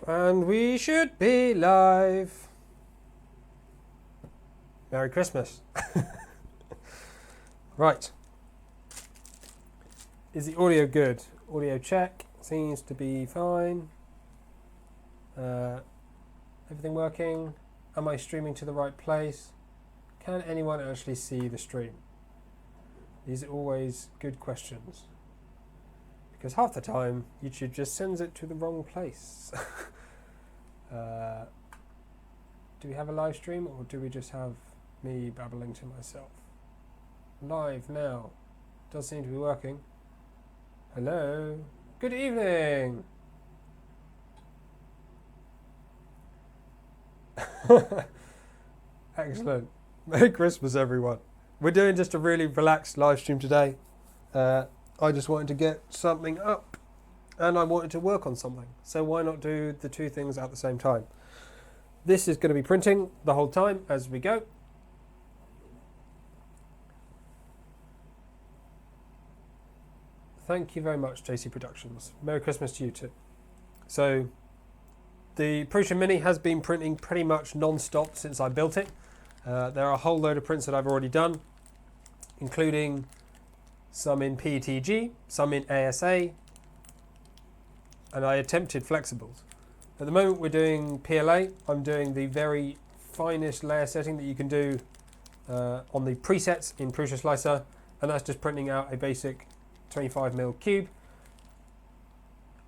And we should be live. Merry Christmas. Right. Is the audio good? Audio check. Seems to be fine. Everything working? Am I streaming to the right place? Can anyone actually see the stream? These are always good questions. Because half the time, YouTube just sends it to the wrong place. Do we have a live stream or do we just have me babbling to myself? Live now. Does seem to be working. Hello. Good evening. Excellent. Merry Christmas, everyone. We're doing just a really relaxed live stream today. I just wanted to get something up and I wanted to work on something. So why not do the two things at the same time? This is going to be printing the whole time as we go. Thank you very much, JC Productions. Merry Christmas to you too. So the Prusa Mini has been printing pretty much non-stop since I built it. There are a whole load of prints that I've already done, including some in PETG, some in ASA, and I attempted flexibles. At the moment we're doing PLA. I'm doing the very finest layer setting that you can do on the presets in Prusa Slicer, and that's just printing out a basic 25mm cube.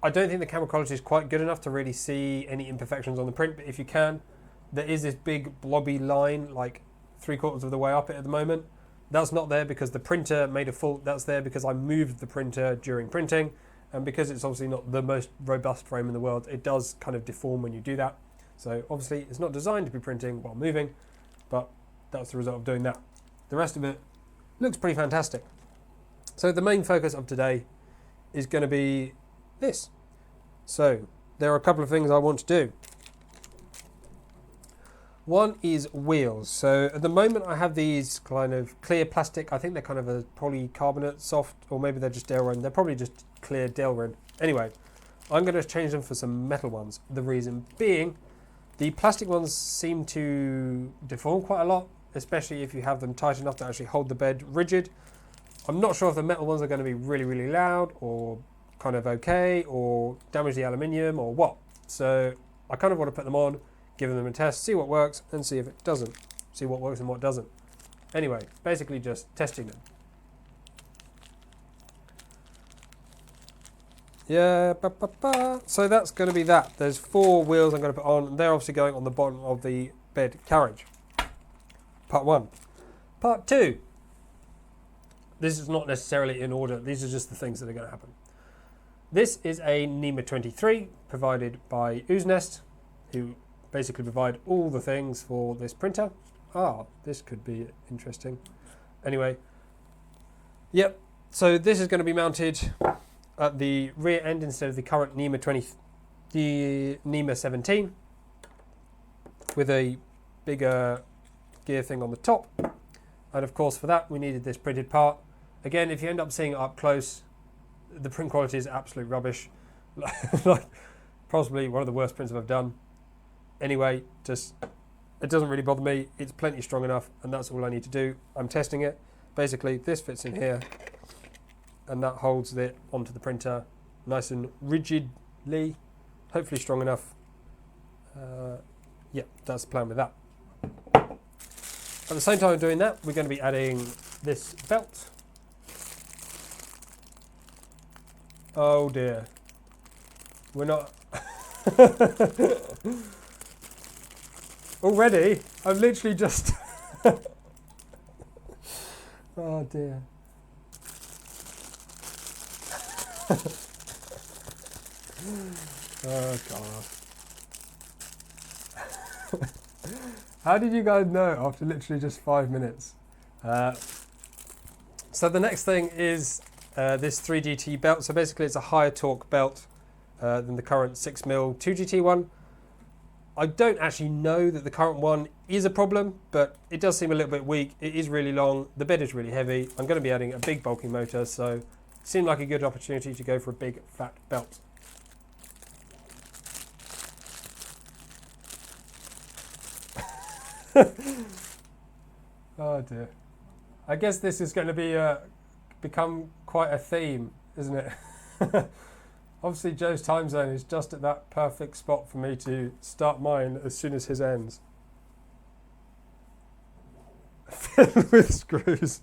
I don't think the camera quality is quite good enough to really see any imperfections on the print, but if you can, there is this big blobby line like 3/4 of the way up it at the moment. That's not there because the printer made a fault. That's there because I moved the printer during printing, and because it's obviously not the most robust frame in the world, it does kind of deform when you do that. So obviously it's not designed to be printing while moving, but that's the result of doing that. The rest of it looks pretty fantastic. So the main focus of today is going to be this. So there are a couple of things I want to do. One is wheels. So at the moment I have these kind of clear plastic. I think they're kind of a polycarbonate soft, or maybe they're just Delrin. They're probably just clear Delrin. Anyway, I'm going to change them for some metal ones. The reason being, the plastic ones seem to deform quite a lot, especially if you have them tight enough to actually hold the bed rigid. I'm not sure if the metal ones are going to be really, really loud or kind of okay, or damage the aluminium or what. So I kind of want to put them on, give them a test, see what works and see if it doesn't. See what works and what doesn't. Anyway, basically just testing them. Yeah, so that's going to be that. There's 4 wheels I'm going to put on, and they're obviously going on the bottom of the bed carriage. Part 1. Part 2. This is not necessarily in order. These are just the things that are going to happen. This is a NEMA 23 provided by Ooznest, who basically provide all the things for this printer. This could be interesting. Anyway, yep. So this is going to be mounted at the rear end instead of the current NEMA 17, with a bigger gear thing on the top. And of course, for that we needed this printed part. Again, if you end up seeing it up close, the print quality is absolute rubbish. Like possibly one of the worst prints I've done. Anyway, just it doesn't really bother me. It's plenty strong enough, and that's all I need to do. I'm testing it. Basically, this fits in here, and that holds it onto the printer nice and rigidly, hopefully strong enough. Yeah, that's the plan with that. At the same time of doing that, we're going to be adding this belt. Oh dear. We're not... Already? I've literally just... Oh dear. Oh god. How did you guys know after literally just 5 minutes? So the next thing is this 3GT belt. So basically it's a higher torque belt than the current 6mm 2GT one. I don't actually know that the current one is a problem, but it does seem a little bit weak. It is really long. The bed is really heavy. I'm going to be adding a big bulky motor, so it seemed like a good opportunity to go for a big fat belt. Oh dear. I guess this is going to be become quite a theme, isn't it? Obviously Joe's time zone is just at that perfect spot for me to start mine as soon as his ends. Filled with screws.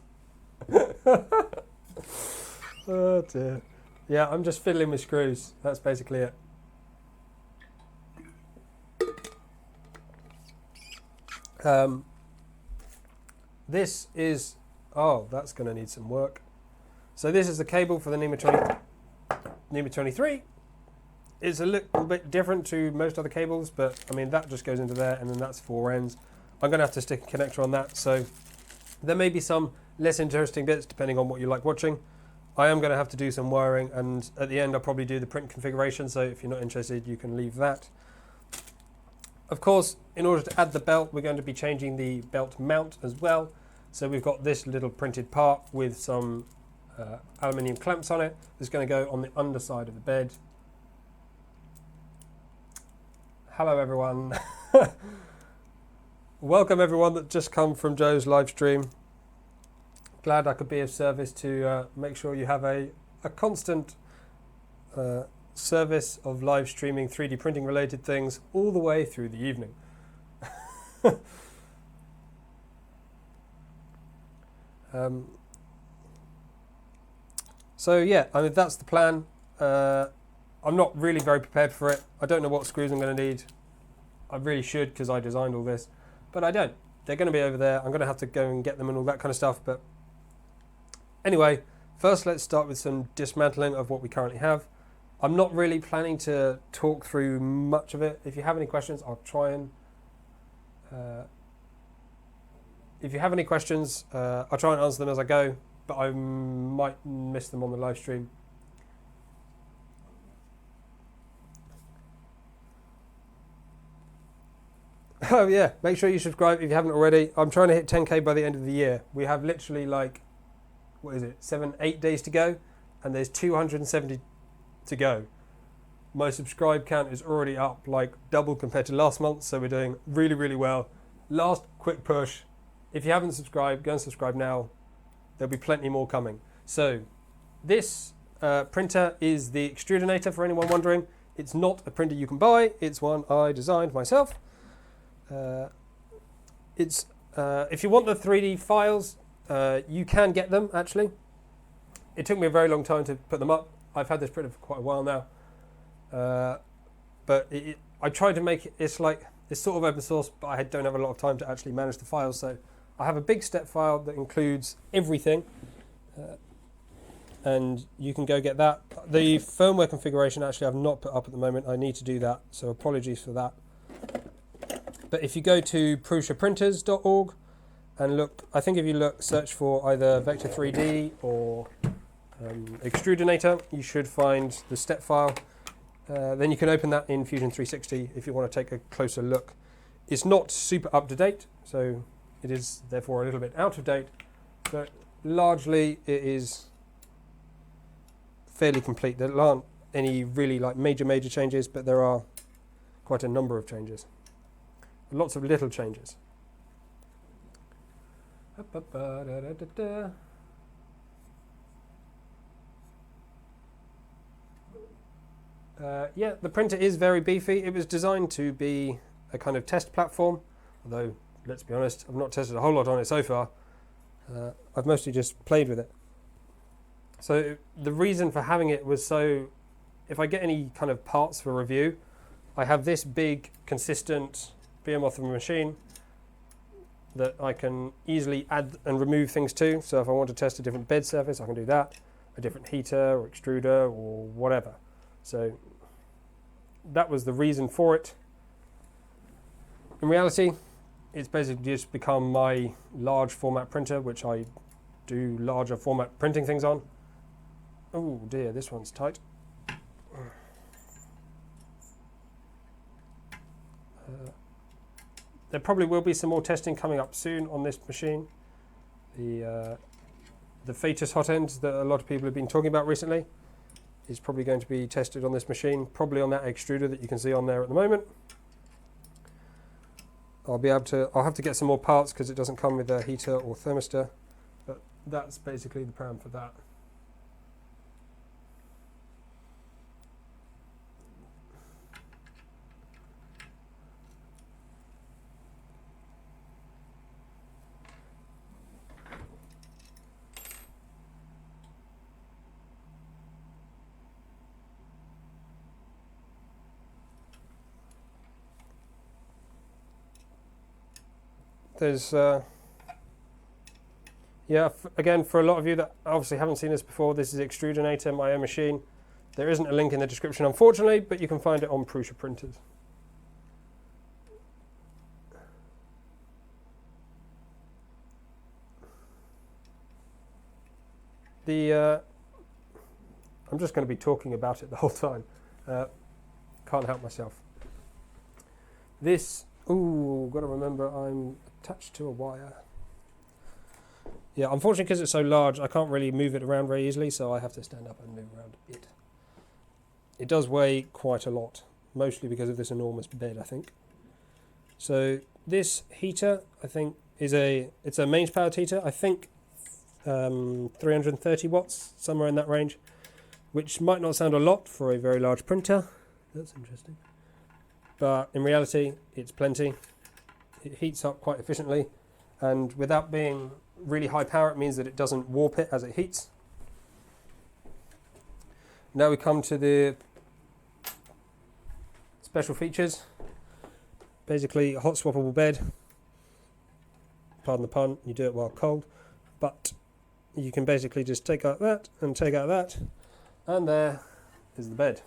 Oh dear. Yeah, I'm just fiddling with screws. That's basically it. This is, oh, that's going to need some work. So this is the cable for the NEMA 23. It's a little bit different to most other cables, but I mean that just goes into there, and then that's 4 ends. I'm going to have to stick a connector on that, so there may be some less interesting bits depending on what you like watching. I am going to have to do some wiring, and at the end I'll probably do the print configuration, so if you're not interested you can leave that. Of course, in order to add the belt, we're going to be changing the belt mount as well. So we've got this little printed part with some aluminium clamps on it. It's going to go on the underside of the bed. Hello everyone. Welcome everyone that just come from Joe's live stream. Glad I could be of service to make sure you have a constant service of live streaming 3D printing related things all the way through the evening. So yeah, I mean that's the plan. I'm not really very prepared for it. I don't know what screws I'm going to need. I really should because I designed all this, but I don't. They're going to be over there. I'm going to have to go and get them and all that kind of stuff. But anyway, first let's start with some dismantling of what we currently have. I'm not really planning to talk through much of it. If you have any questions, I'll try and... if you have any questions, I'll try and answer them as I go, but I might miss them on the live stream. Oh yeah, make sure you subscribe if you haven't already. I'm trying to hit 10k by the end of the year. We have literally like, what is it, 7-8 days to go, and there's 270 to go. My subscribe count is already up like double compared to last month, so we're doing really, really well. Last quick push. If you haven't subscribed, go and subscribe now. There'll be plenty more coming. So this printer is the Extrudinator, for anyone wondering. It's not a printer you can buy. It's one I designed myself. If you want the 3D files, you can get them actually. It took me a very long time to put them up. I've had this printer for quite a while now, but I tried to make it, it's sort of open source, but I don't have a lot of time to actually manage the files, so I have a big step file that includes everything, and you can go get that. The firmware configuration actually I've not put up at the moment. I need to do that, so apologies for that. But if you go to prusaprinters.org and look, I think if you search for either Vector 3D or Extrudinator, you should find the step file. Then you can open that in Fusion 360 if you want to take a closer look. It's not super up to date, so it is therefore a little bit out of date, but largely it is fairly complete. There aren't any really like major changes, but there are quite a number of changes. Lots of little changes. Yeah, the printer is very beefy. It was designed to be a kind of test platform, although, let's be honest, I've not tested a whole lot on it so far. I've mostly just played with it. So the reason for having it was so, if I get any kind of parts for review, I have this big, consistent behemoth of a machine that I can easily add and remove things to. So if I want to test a different bed surface, I can do that, a different heater or extruder or whatever. So that was the reason for it. In reality, it's basically just become my large format printer, which I do larger format printing things on. Oh dear, this one's tight. There probably will be some more testing coming up soon on this machine. The Fetus hot end that a lot of people have been talking about recently is probably going to be tested on this machine, probably on that extruder that you can see on there at the moment. I'll have to get some more parts because it doesn't come with a heater or thermistor, but that's basically the plan for that. There's, yeah, again, for a lot of you that obviously haven't seen this before, this is Extrudinator, my own machine. There isn't a link in the description, unfortunately, but you can find it on Prusa printers. I'm just going to be talking about it the whole time. Can't help myself. This, ooh, got to remember I'm attached to a wire. Yeah, unfortunately because it's so large I can't really move it around very easily, so I have to stand up and move around a bit. It does weigh quite a lot, mostly because of this enormous bed, I think. So this heater, I think, it's a mains powered heater, I think 330 watts, somewhere in that range, which might not sound a lot for a very large printer. That's interesting. But in reality, it's plenty. It heats up quite efficiently, and without being really high power, it means that it doesn't warp it as it heats. Now we come to the special features. Basically, a hot swappable bed. Pardon the pun, you do it while cold, but you can basically just take out that and take out that, and there is the bed.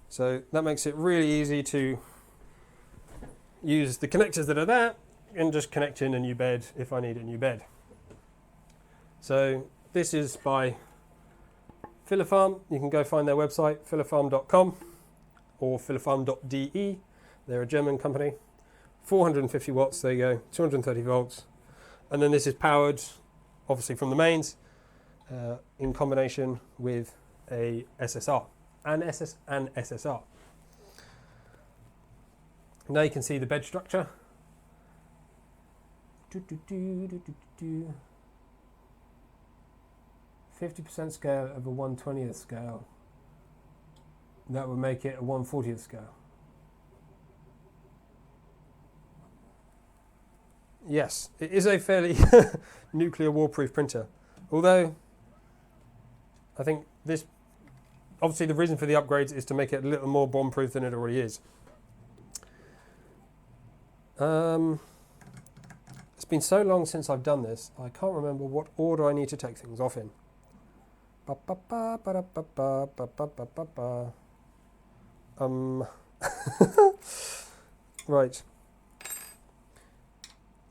So that makes it really easy to use the connectors that are there and just connect in a new bed if I need a new bed. So this is by Filafarm. You can go find their website, filafarm.com or filafarm.de. They're a German company. 450 watts, there you go, 230 volts. And then this is powered, obviously, from the mains in combination with a SSR. An SSR. Now you can see the bed structure. 50% scale of a 1/20th scale. That would make it a 1/40th scale. Yes, it is a fairly nuclear war-proof printer. Although, I think this, obviously the reason for the upgrades is to make it a little more bomb-proof than it already is. It's been so long since I've done this, I can't remember what order I need to take things off in. Right.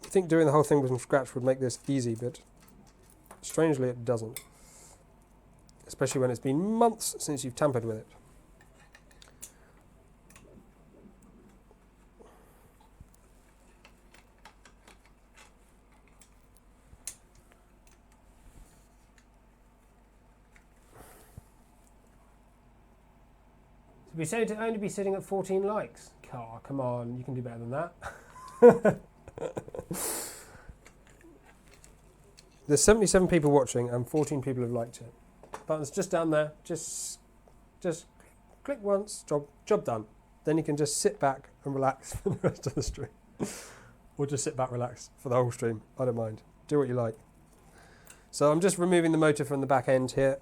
I think doing the whole thing from scratch would make this easy, but strangely it doesn't. Especially when it's been months since you've tampered with it. We say to only be sitting at 14 likes. Oh, come on, you can do better than that. There's 77 people watching and 14 people have liked it. Button's just down there. Just click once, job done. Then you can just sit back and relax for the rest of the stream. Or just sit back, relax for the whole stream. I don't mind. Do what you like. So I'm just removing the motor from the back end here.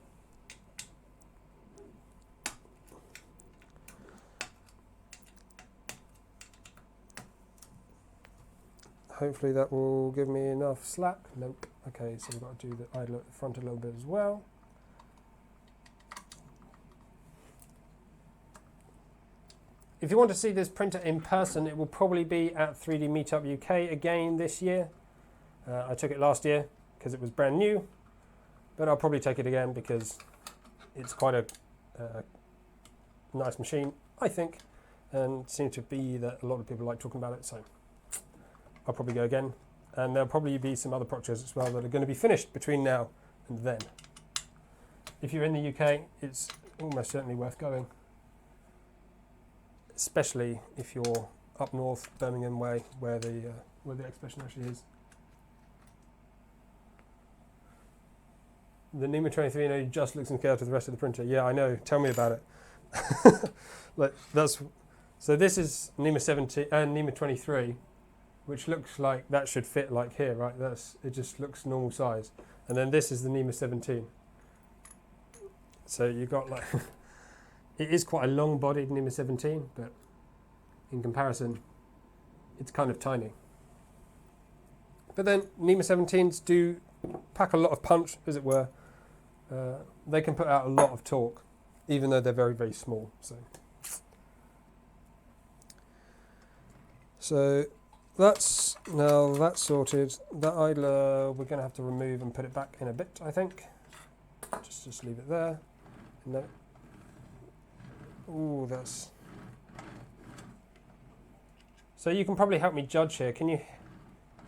Hopefully that will give me enough slack. Nope. Okay, so we've got to do the idle at the front a little bit as well. If you want to see this printer in person, it will probably be at 3D Meetup UK again this year. I took it last year because it was brand new, but I'll probably take it again because it's quite a nice machine, I think, and seems to be that a lot of people like talking about it, so I'll probably go again. And there'll probably be some other projects as well that are going to be finished between now and then. If you're in the UK, it's almost certainly worth going, especially if you're up north, Birmingham way, where the exhibition actually is. The NEMA 23 only just looks and scale to the rest of the printer. Yeah, I know. Tell me about it. Like so. This is NEMA 17 and NEMA 23, which looks like that should fit like here, right? It just looks normal size. And then this is the NEMA 17. So you've got like it is quite a long-bodied NEMA 17, but in comparison, it's kind of tiny. But then NEMA 17s do pack a lot of punch, as it were. They can put out a lot of torque, even though they're very, very small. So that's sorted. That idler we're going to have to remove and put it back in a bit, I think. Just leave it there. No. Ooh, that's. So you can probably help me judge here. Can you?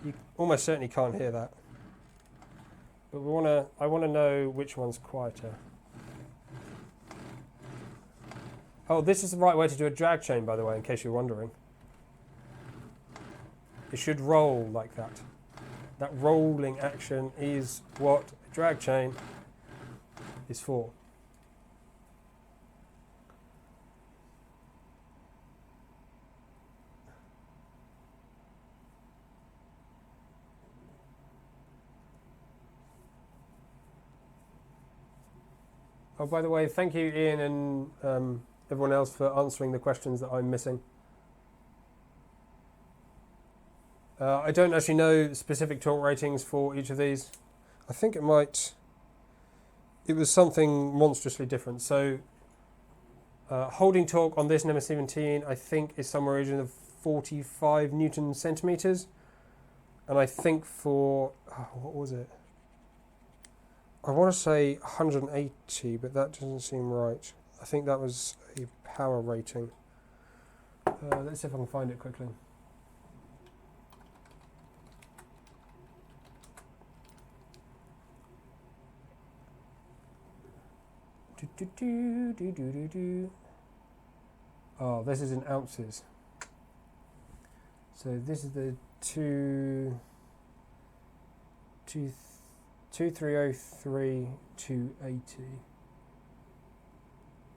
You almost certainly can't hear that. But I want to know which one's quieter. Oh, this is the right way to do a drag chain, by the way, in case you're wondering. It should roll like that. That rolling action is what a drag chain is for. Oh, by the way, thank you, Ian, and everyone else for answering the questions that I'm missing. I don't actually know specific torque ratings for each of these. I think it was something monstrously different. So holding torque on this NEMA 17, I think, is somewhere in the region of 45 Newton centimeters. And I think for, what was it? I want to say 180, but that doesn't seem right. I think that was a power rating. Let's see if I can find it quickly. Oh, this is in ounces. So this is the 2303 280.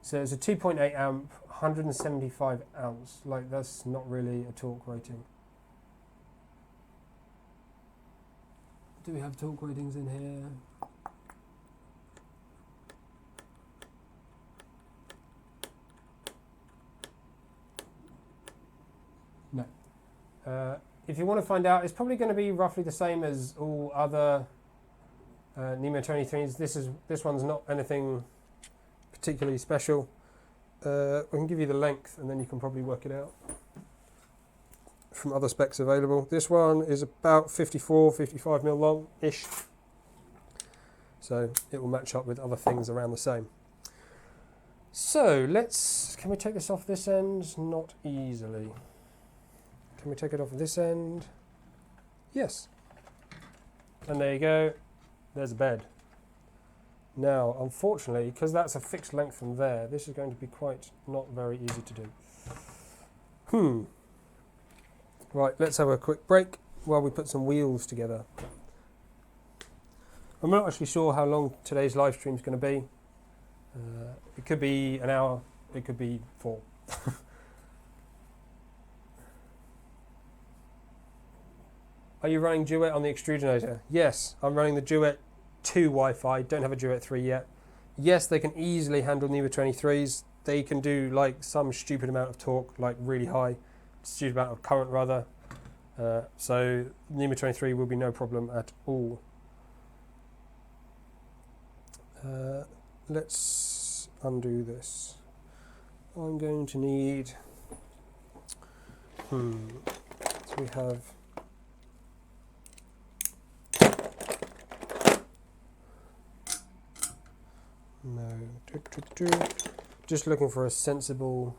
So it's a 2.8 amp, 175 ounce. Like, that's not really a torque rating. Do we have torque ratings in here? No. If you want to find out, it's probably going to be roughly the same as all other NEMA 23s. This one's not anything particularly special. We can give you the length, and then you can probably work it out from other specs available. This one is about 55 mil long-ish. So it will match up with other things around the same. So can we take this off this end? Not easily. Can we take it off this end? Yes. And there you go. There's a bed. Now, unfortunately, because that's a fixed length from there, this is going to be quite not very easy to do. Right, let's have a quick break while we put some wheels together. I'm not actually sure how long today's live stream is going to be. It could be an hour, it could be 4. Are you running Duet on the Extrudinator? Yes, I'm running the Duet 2 Wi-Fi, don't have a Duet 3 yet. Yes, they can easily handle NEMA 23s. They can do like some stupid amount of torque, like really high, stupid amount of current rather. So NEMA 23 will be no problem at all. Let's undo this. I'm going to need, so we have, just looking for a sensible,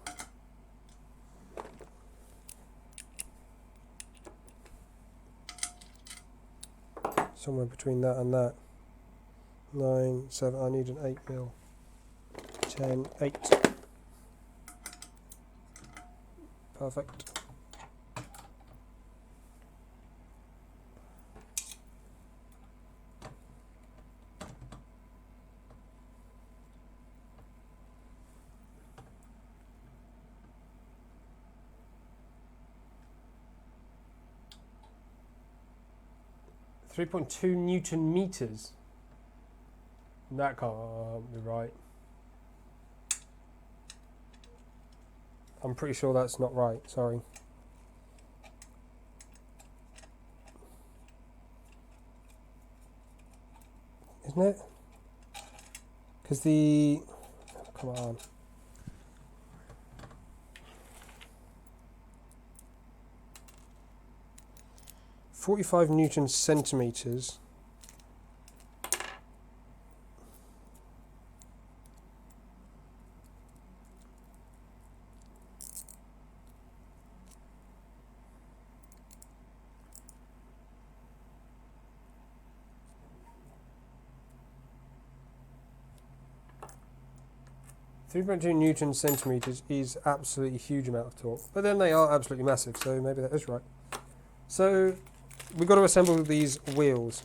somewhere between that and that. 9, 7, I need an 8 mil. 10, 8. Perfect. 3.2 Newton meters. That can't be right. I'm pretty sure that's not right, sorry. Isn't it? Because the... Come on. .45 Newton centimeters. .2 Newton centimeters is absolutely a huge amount of torque, but then they are absolutely massive, so maybe that is right. So we've got to assemble these wheels.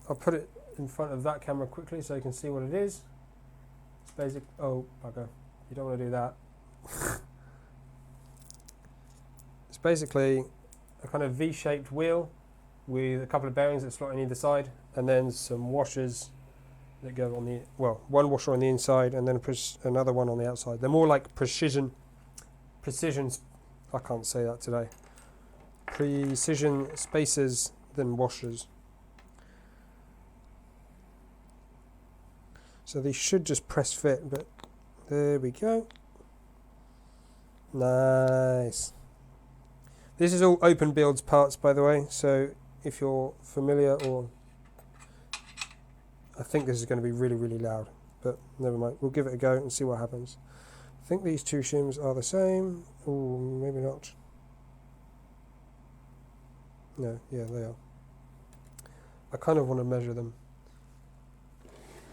I'll put it in front of that camera quickly so you can see what it is. It's basic. Oh, bugger! You don't want to do that. It's basically a kind of V-shaped wheel with a couple of bearings that slot on either side, and then some washers that go on the, well, one washer on the inside and then another one on the outside. They're more like precision, I can't say that today, precision spacers than washers. So these should just press fit, but there we go. Nice. This is all open builds parts, by the way, so if you're familiar, or I think this is going to be really, really loud, but never mind. We'll give it a go and see what happens. I think these two shims are the same. Oh, maybe not. No, yeah, they are. I kind of want to measure them.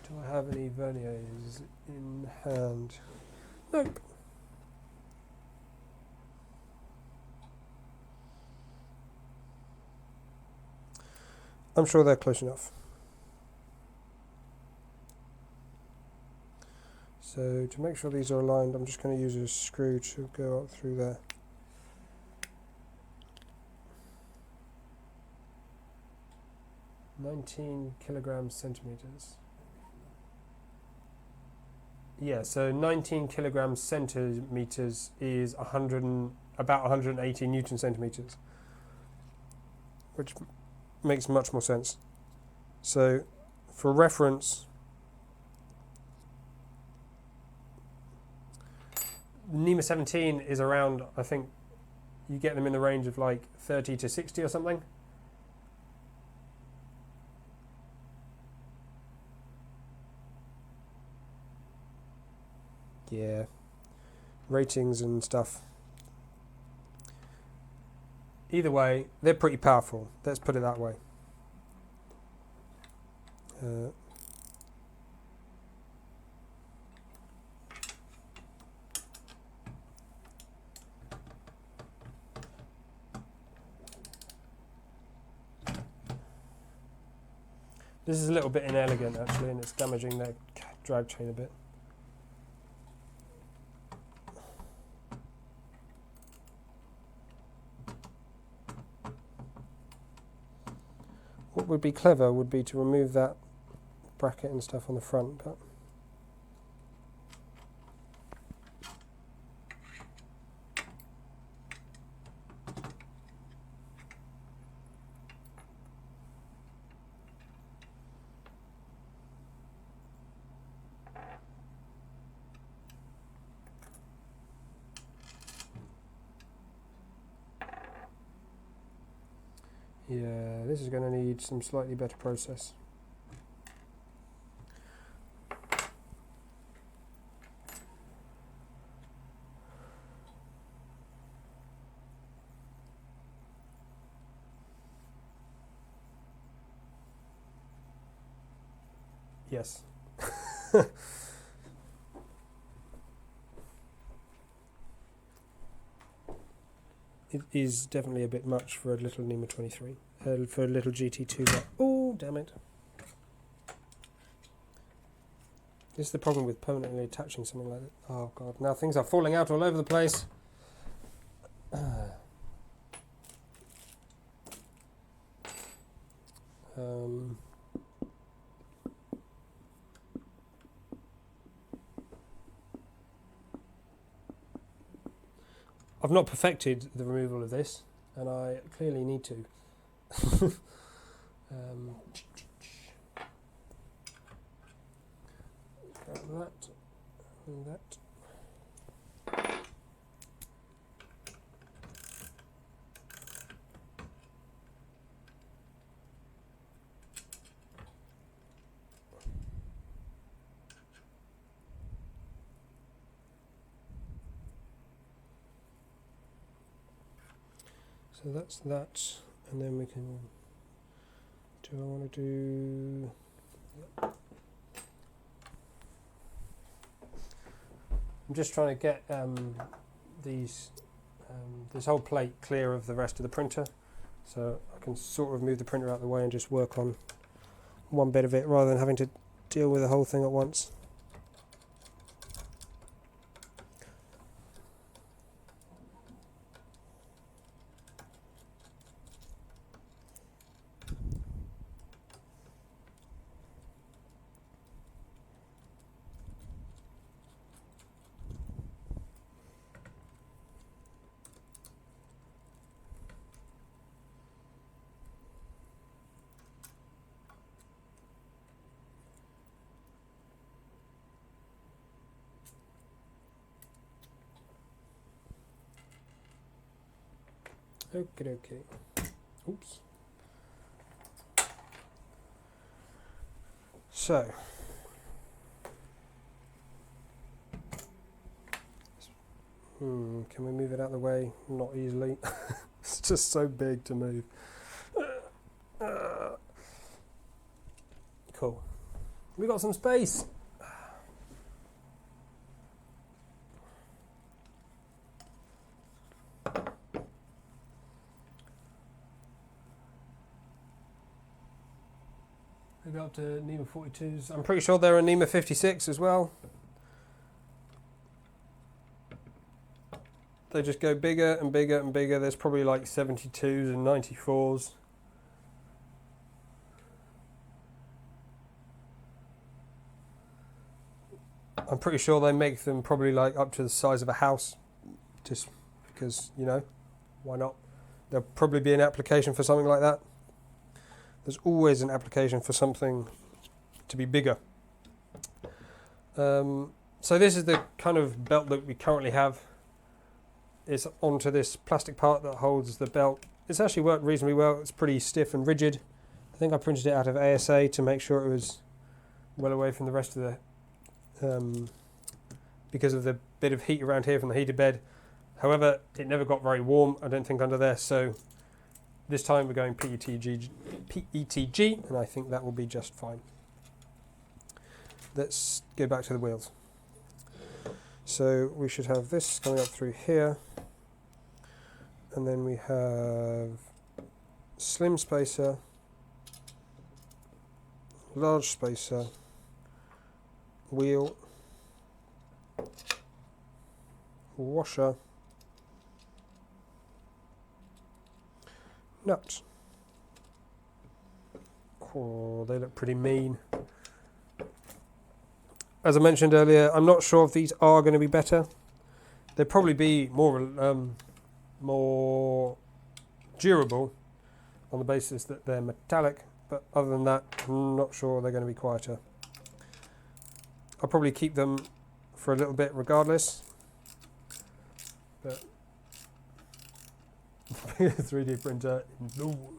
Do I have any verniers in hand? Nope. I'm sure they're close enough. So to make sure these are aligned, I'm just going to use a screw to go up through there. (19 kilograms centimeters). Yeah, so 19 kilograms centimeters is about 180 Newton centimeters, which makes much more sense. So for reference, NEMA 17 is around, I think you get them in the range of like 30 to 60 or something. Yeah, ratings and stuff. Either way, they're pretty powerful. Let's put it that way. This is a little bit inelegant actually, and it's damaging their drag chain a bit. What would be clever would be to remove that bracket and stuff on the front, but yeah, this is going to need some slightly better process. Yes. It is definitely a bit much for a little NEMA 23, for a little GT2. But oh, damn it! This is the problem with permanently attaching something like that. Oh god, now things are falling out all over the place. I've not perfected the removal of this, and I clearly need to. Grab that and that. So that's that, and then we can, do I want to do, yep. I'm just trying to get this whole plate clear of the rest of the printer, so I can sort of move the printer out of the way and just work on one bit of it rather than having to deal with the whole thing at once. Okay, okay. Oops. So, can we move it out of the way? Not easily. It's just so big to move. Cool. We got some space. We go up to NEMA 42s. I'm pretty sure there are NEMA 56 as well. They just go bigger and bigger and bigger. There's probably like 72s and 94s. I'm pretty sure they make them probably like up to the size of a house, just because, you know, why not? There'll probably be an application for something like that. There's always an application for something to be bigger. So this is the kind of belt that we currently have. It's onto this plastic part that holds the belt. It's actually worked reasonably well. It's pretty stiff and rigid. I think I printed it out of ASA to make sure it was well away from the rest of the, because of the bit of heat around here from the heated bed. However, it never got very warm, I don't think, under there. So this time we're going PETG, and I think that will be just fine. Let's go back to the wheels. So we should have this coming up through here, and then we have slim spacer, large spacer, wheel, washer, nuts. Oh, they look pretty mean. As I mentioned earlier, I'm not sure if these are going to be better. They'll probably be more durable on the basis that they're metallic, but other than that, I'm not sure they're going to be quieter. I'll probably keep them for a little bit regardless. But 3D printer in the world.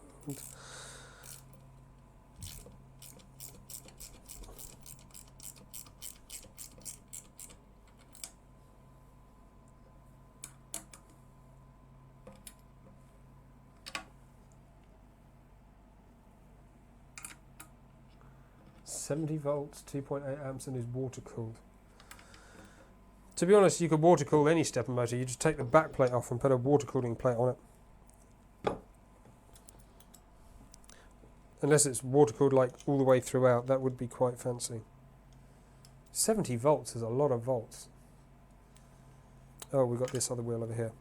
$70 volts, 2.8 amps, and is water cooled. To be honest, you could water cool any stepper motor. You just take the back plate off and put a water cooling plate on it. Unless it's water cooled like all the way throughout, that would be quite fancy. 70 volts is a lot of volts. Oh, we've got this other wheel over here.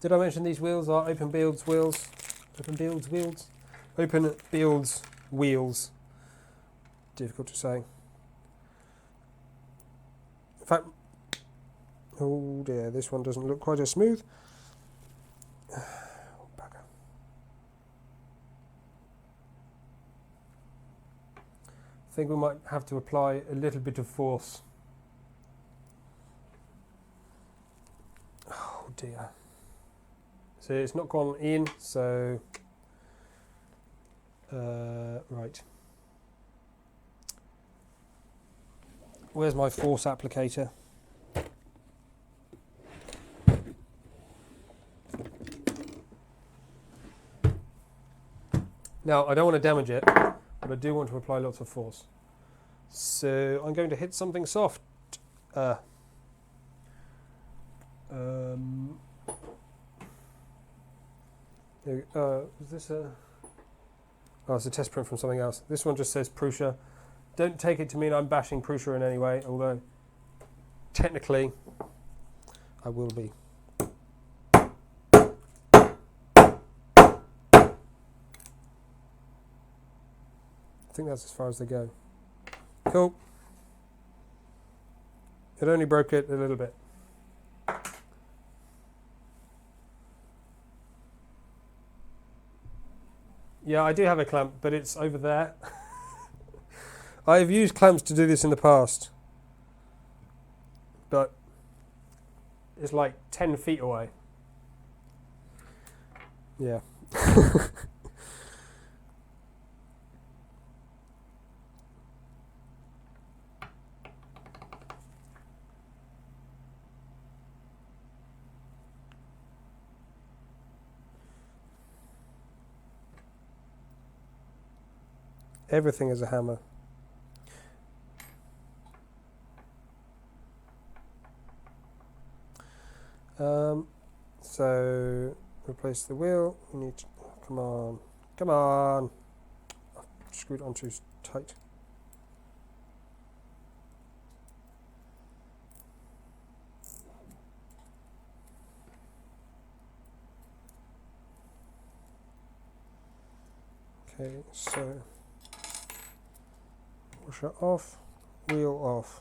Did I mention these wheels are open builds wheels? Open builds wheels? Open builds wheels. Difficult to say. In fact, oh dear, this one doesn't look quite as smooth. Oh, bugger. I think we might have to apply a little bit of force. Oh dear. So it's not gone in, so right. Where's my force applicator? Now I don't want to damage it, but I do want to apply lots of force. So I'm going to hit something soft. Is this a... Oh, it's a test print from something else. This one just says Prusa. Don't take it to mean I'm bashing Prusa in any way, although technically I will be. I think that's as far as they go. Cool. It only broke it a little bit. Yeah, I do have a clamp, but it's over there. I've used clamps to do this in the past, but it's like 10 feet away. Yeah. Everything is a hammer. So replace the wheel. We need to, come on, come on. I've screwed on too tight. Okay, so washer off, wheel off,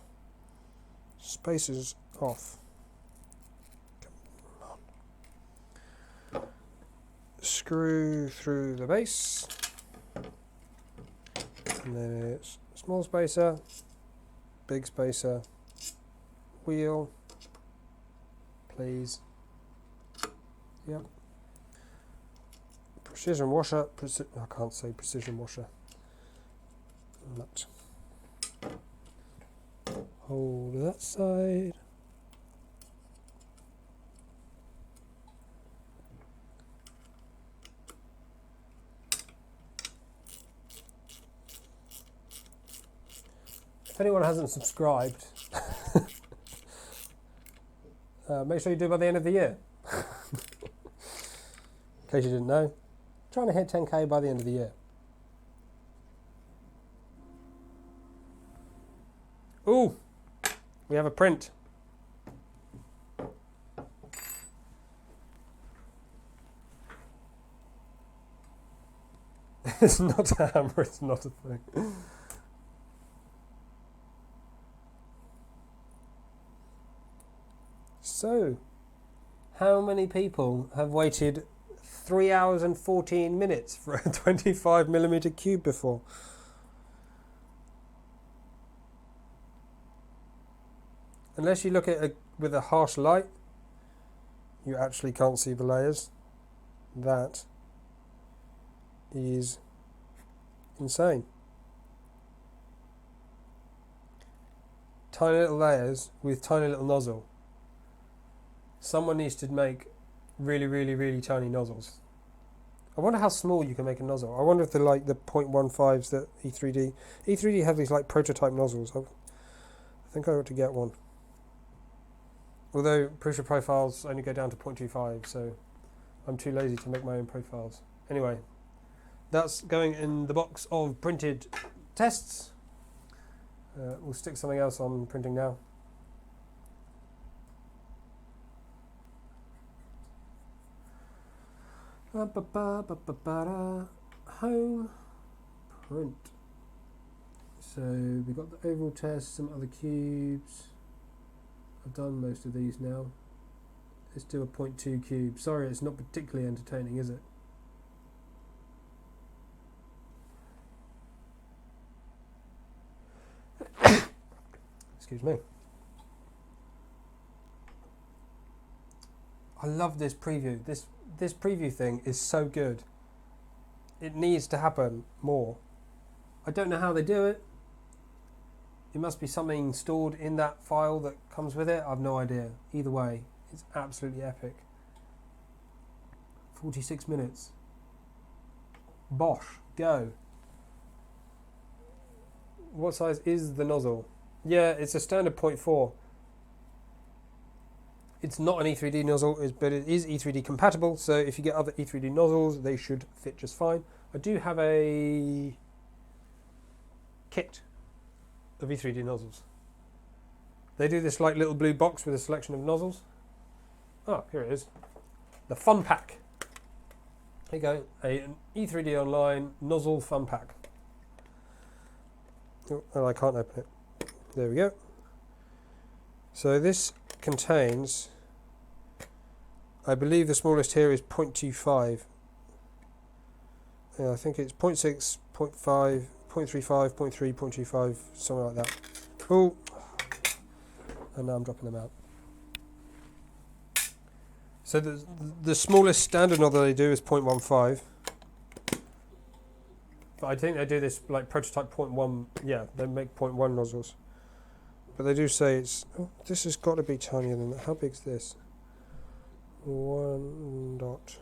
spacers off. Screw through the base, and then it's small spacer, big spacer, wheel, please. Yep. Precision washer, I can't say precision washer. Nut. Hold that side. If anyone hasn't subscribed, make sure you do by the end of the year. In case you didn't know, trying to hit 10k by the end of the year. Ooh, we have a print. It's not a hammer, it's not a thing. So, how many people have waited 3 hours and 14 minutes for a 25mm cube before? Unless you look at it with a harsh light, you actually can't see the layers. That is insane. Tiny little layers with tiny little nozzle. Someone needs to make really, really, really tiny nozzles. I wonder how small you can make a nozzle. I wonder if they're like the 0.15s that E3D have these like prototype nozzles. I think I ought to get one. Although Prusa profiles only go down to 0.25, so I'm too lazy to make my own profiles. Anyway, that's going in the box of printed tests. We'll stick something else on printing now. Home print. So we've got the oval test, some other cubes. I've done most of these now. Let's do a 0.2 cube. Sorry, it's not particularly entertaining, is it? Excuse me. I love this preview. This preview thing is so good. It needs to happen more. I don't know how they do it. It must be something stored in that file that comes with it. I've no idea. Either way, it's absolutely epic. 46 minutes. Bosh, go. What size is the nozzle? Yeah, it's a standard 0.4. It's not an E3D nozzle, but it is E3D compatible, so if you get other E3D nozzles, they should fit just fine. I do have a kit of E3D nozzles. They do this like little blue box with a selection of nozzles. Oh, here it is. The fun pack. Here you go, an E3D Online nozzle fun pack. Oh, I can't open it. There we go. So this contains, I believe the smallest here is 0.25. Yeah, I think it's 0.6, 0.5, 0.35, 0.3, 0.25, something like that. Cool. And now I'm dropping them out. So the smallest standard nozzle they do is 0.15. But I think they do this like prototype 0.1. Yeah, they make 0.1 nozzles. But they do say it's... Oh, this has got to be tinier than that. How big is this? 1 dot.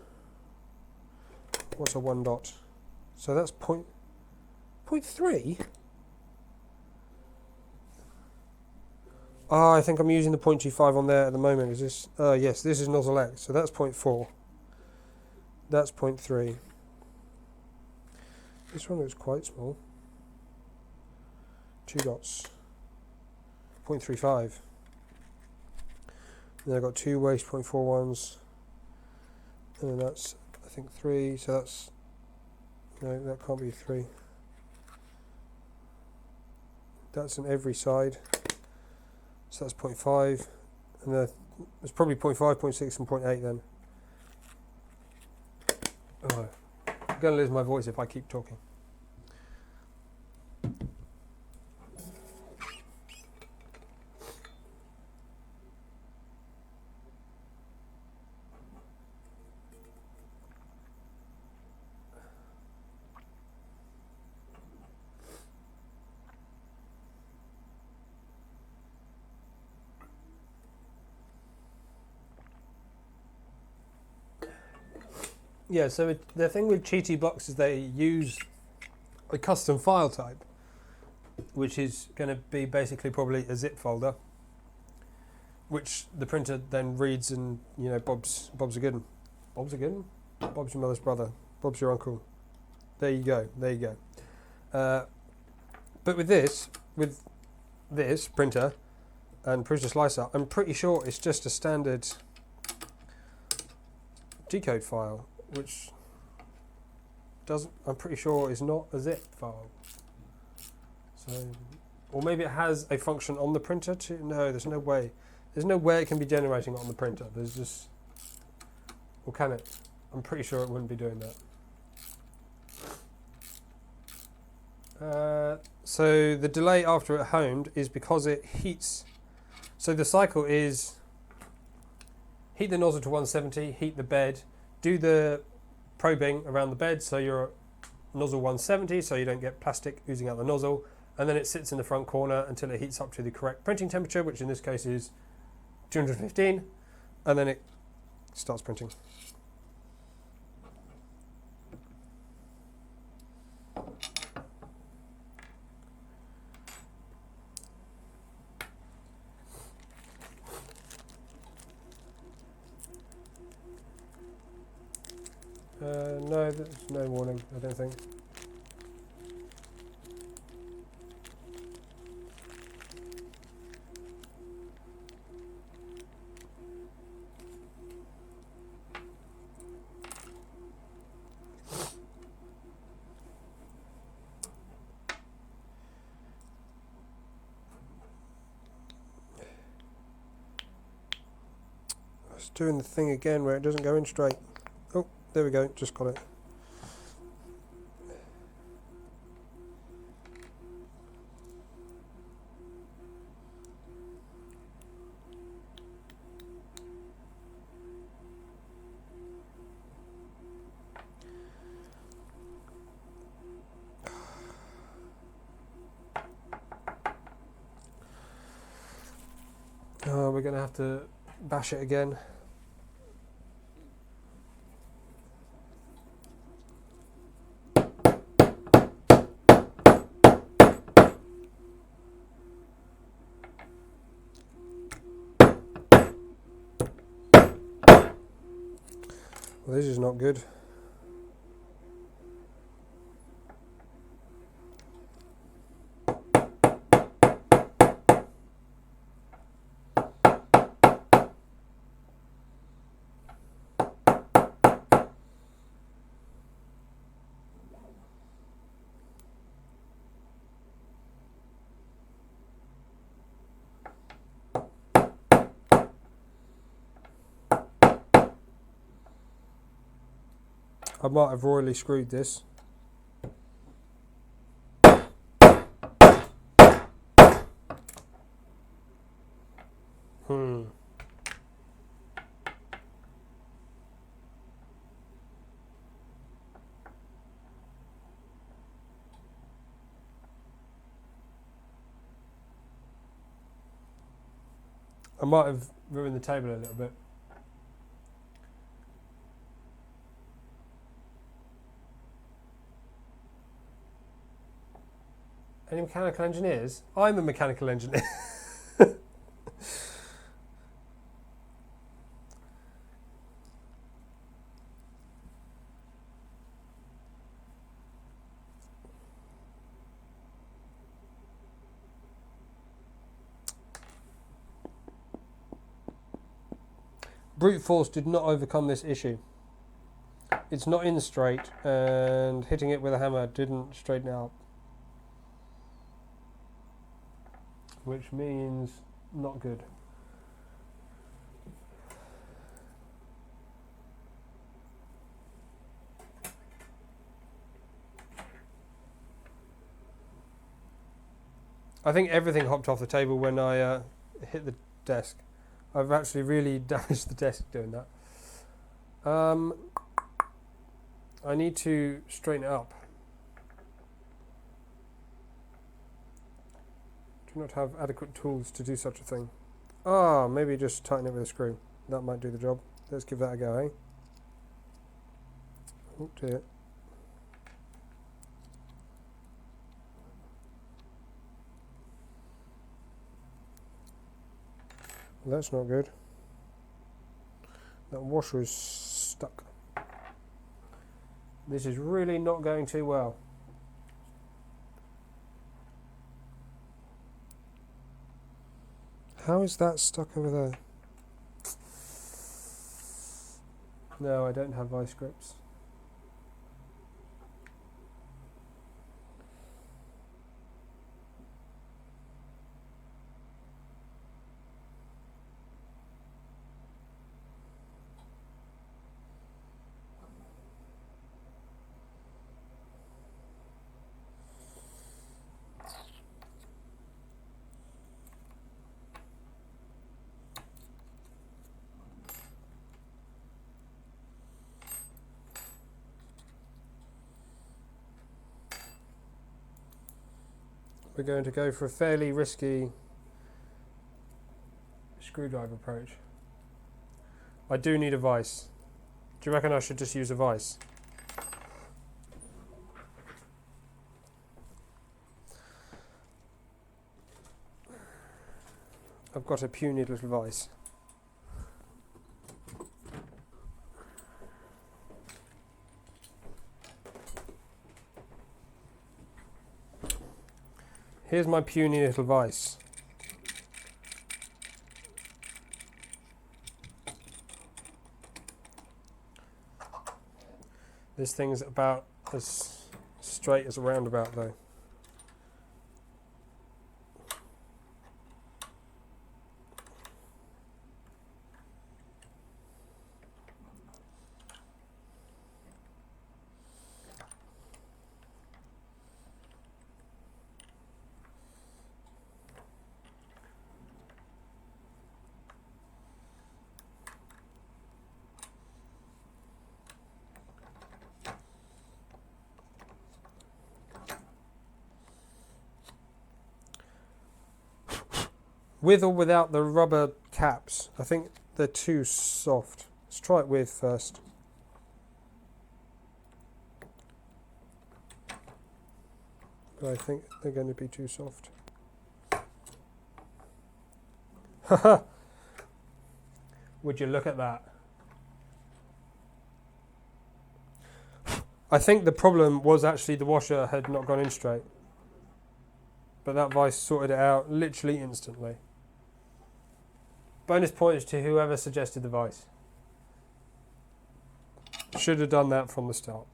What's a 1 dot? So that's 0.3? Ah, I think I'm using the 0.25 on there at the moment. Is this? Yes, this is nozzle X. So that's 0.4. That's 0.3. This one looks quite small. 2 dots. 0.35. Then I've got 2 waste 0.4 ones. And then that's, I think, 3. So that's... No, that can't be 3. That's on every side. So that's 0.5. And there's probably 0.5, 0.6 and 0.8 then. Oh, I'm going to lose my voice if I keep talking. Yeah, so the thing with Cheaty blocks is they use a custom file type, which is going to be basically probably a zip folder, which the printer then reads and, you know, Bob's a good one. Bob's a good one? Bob's your mother's brother. Bob's your uncle. There you go. There you go. But with this printer and Prusa slicer, I'm pretty sure it's just a standard G-code file, which I'm pretty sure is not a zip file. So, or maybe it has a function on the printer too. No, there's no way. There's no way it can be generating it on the printer. There's just, or can it? I'm pretty sure it wouldn't be doing that. So the delay after it homed is because it heats. So the cycle is heat the nozzle to 170, heat the bed, do the probing around the bed so you're nozzle 170 so you don't get plastic oozing out the nozzle, and then it sits in the front corner until it heats up to the correct printing temperature, which in this case is 215, and then it starts printing. No, there's no warning, I don't think. doing the thing again where it doesn't go in straight. Oh, there we go, just got it. We're going to have to bash it again. Well, this is not good. I might have royally screwed this. I might have ruined the table a little bit. Any mechanical engineers? I'm a mechanical engineer. Brute force did not overcome this issue. It's not in straight, and hitting it with a hammer didn't straighten it out. Which means not good. I think everything hopped off the table when I hit the desk. I've actually really damaged the desk doing that. I need to straighten it up. Do not have adequate tools to do such a thing. Ah, maybe just tighten it with a screw. That might do the job. Let's give that a go, eh? Oh dear. Well, that's not good. That washer is stuck. This is really not going too well. How is that stuck over there? No, I don't have vice grips. We're going to go for a fairly risky screwdriver approach. I do need a vise. Do you reckon I should just use a vise? I've got a puny little vise. Here's my puny little vise. This thing's about as straight as a roundabout though. With or without the rubber caps? I think they're too soft. Let's try it with first. But I think they're going to be too soft. Haha! Would you look at that? I think the problem was actually the washer had not gone in straight. But that vice sorted it out literally instantly. Bonus points to whoever suggested the vice. Should have done that from the start.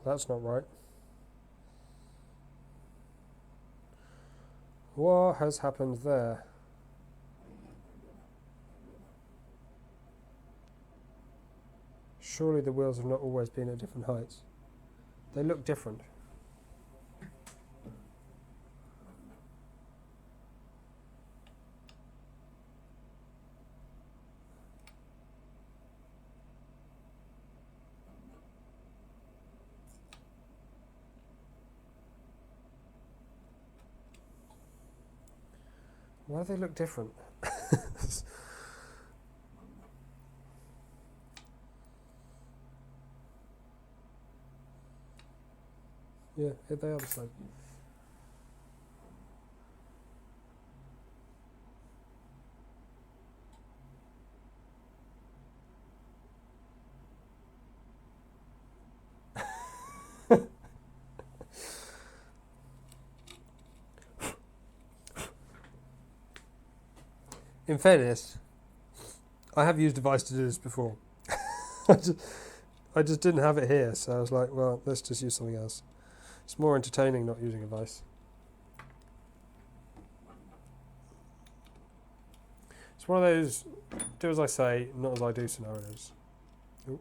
That's not right. What has happened there? Surely the wheels have not always been at different heights. They look different. Why do they look different? Yeah, they are the same. In fairness, I have used a device to do this before. I just didn't have it here, so I was like, well, let's just use something else. It's more entertaining not using a vice. It's one of those do as I say, not as I do scenarios. Ooh.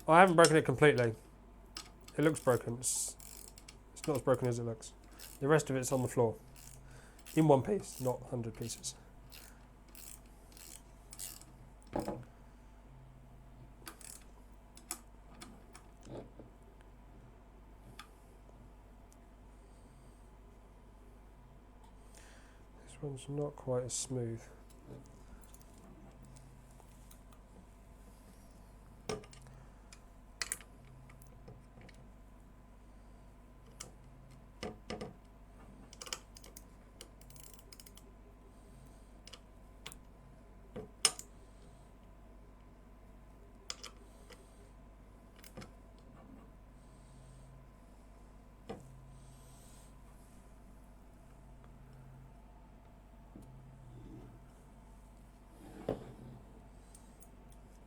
I haven't broken it completely. It looks broken. It's not as broken as it looks. The rest of it's on the floor. In one piece, not 100 pieces. This one's not quite as smooth.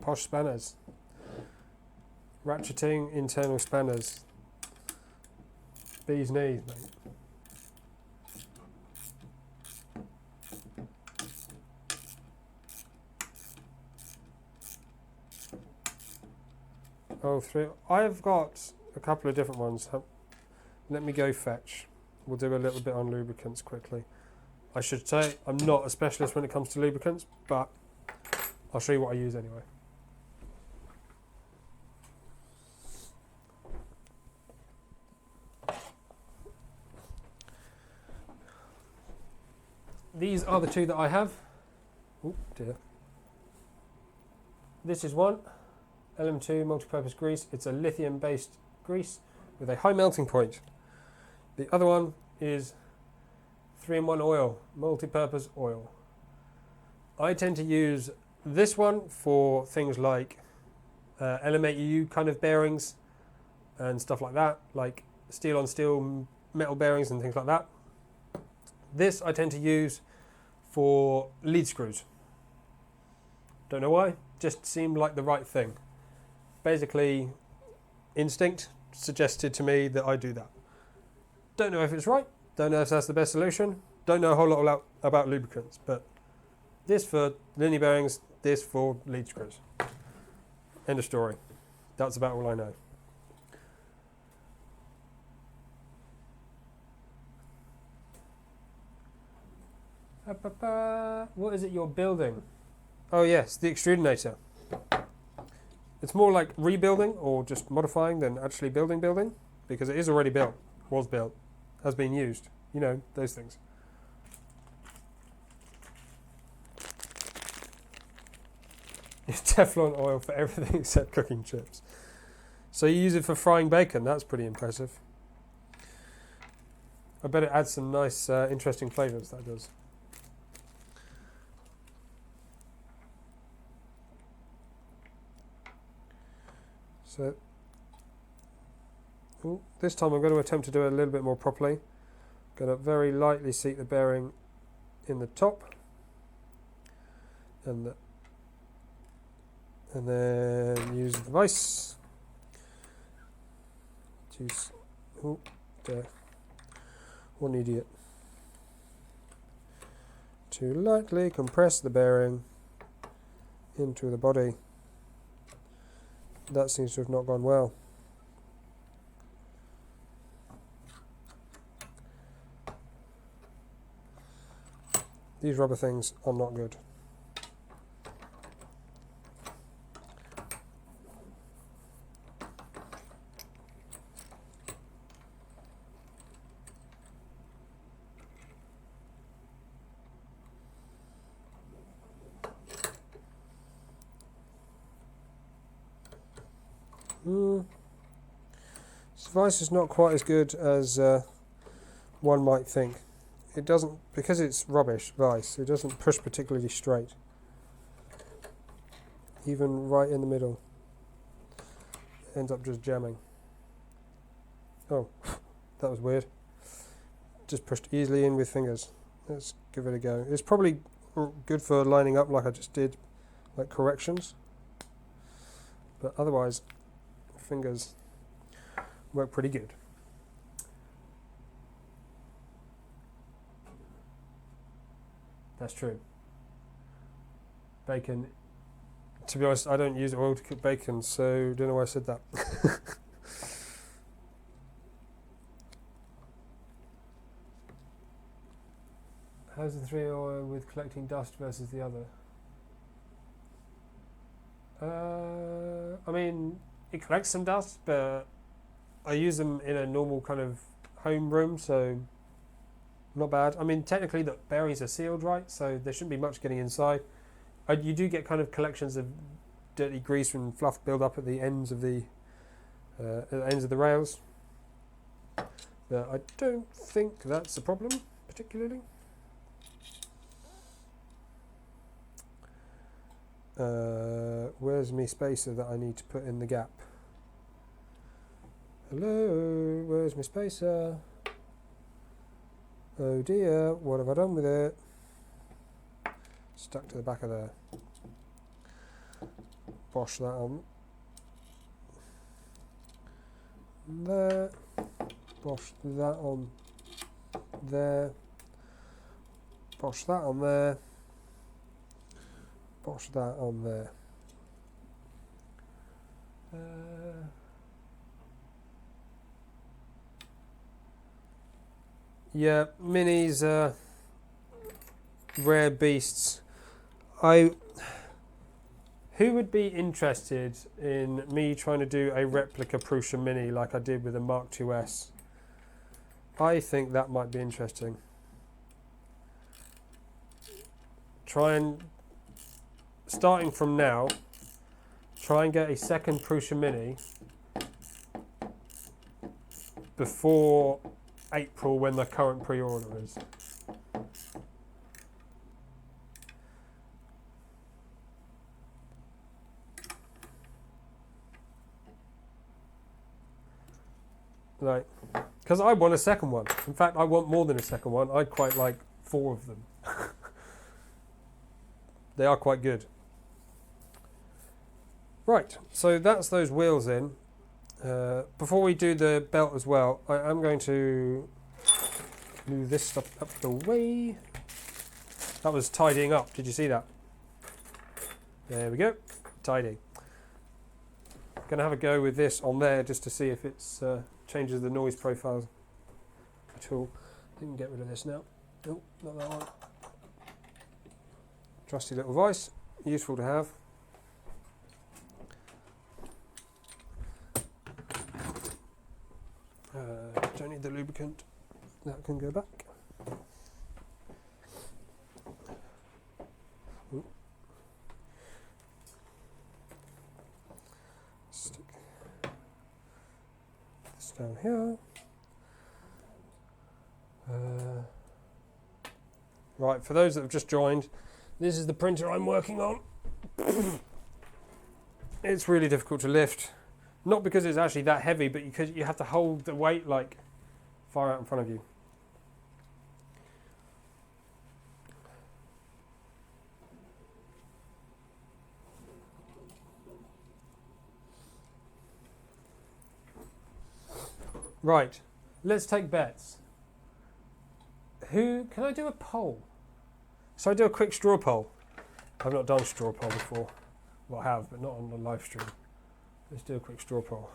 Posh spanners. Ratcheting internal spanners. Bee's knees, mate. Oh, three. I've got a couple of different ones. Let me go fetch. We'll do a little bit on lubricants quickly. I should say I'm not a specialist when it comes to lubricants, but I'll show you what I use anyway. These are the two that I have. Oh dear. This is one, LM2 multi-purpose grease. It's a lithium-based grease with a high melting point. The other one is 3-in-1 oil, multi-purpose oil. I tend to use this one for things like LM8U kind of bearings and stuff like that, like steel on steel metal bearings and things like that. This I tend to use for lead screws. Don't know why, just seemed like the right thing. Basically, instinct suggested to me that I do that. Don't know if it's right, don't know if that's the best solution, don't know a whole lot about lubricants, but this for linear bearings, this for lead screws. End of story. That's about all I know. What is it you're building? Oh yes, the Extrudinator. It's more like rebuilding or just modifying than actually building, because it is already built, was built, has been used. You know, those things. Teflon oil for everything except cooking chips. So you use it for frying bacon. That's pretty impressive. I bet it adds some nice, interesting flavours, that does. So, this time I'm going to attempt to do it a little bit more properly. Going to very lightly seat the bearing in the top, and then use the vise to, what an idiot, to lightly compress the bearing into the body. That seems to have not gone well. These rubber things are not good. This vise is not quite as good as one might think. It doesn't, because it's rubbish vise, it doesn't push particularly straight. Even right in the middle. It ends up just jamming. Oh, that was weird. Just pushed easily in with fingers. Let's give it a go. It's probably good for lining up like I just did, like corrections. But otherwise, fingers work pretty good. That's true. Bacon, to be honest, I don't use oil to cook bacon, so don't know why I said that. How's the 3-oil with collecting dust versus the other? I mean, it collects some dust, but I use them in a normal kind of home room, so not bad. I mean, technically the bearings are sealed, right? So there shouldn't be much getting inside. You do get kind of collections of dirty grease and fluff build up at the ends of the rails, but I don't think that's a problem particularly. Where's my spacer that I need to put in the gap? Hello, where's my spacer? Oh dear, what have I done with it? Stuck to the back of there. Bosh that on there. Bosh that on there. Bosh that on there. Bosh that on there. Yeah, minis are rare beasts. Who would be interested in me trying to do a replica Prusa Mini like I did with a Mark IIs? I think that might be interesting. Starting from now, try and get a second Prusa Mini before April when the current pre-order is. Like, because I want a second one. In fact, I want more than a second one. I'd quite like 4 of them. They are quite good. Right, so that's those wheels in. Before we do the belt as well, I am going to move this stuff up the way. That was tidying up. Did you see that? There we go, tidy. Going to have a go with this on there just to see if it changes the noise profile at all. I can get rid of this now. Oh, not that one. Trusty little vice, useful to have. Don't need the lubricant. That can go back. Ooh. Stick this down here. Right, for those that have just joined, this is the printer I'm working on. It's really difficult to lift. Not because it's actually that heavy, but because you have to hold the weight like far out in front of you. Right, let's take bets. Can I do a poll? So I do a quick straw poll. I've not done straw poll before. Well, I have, but not on the live stream. Let's do a quick straw poll.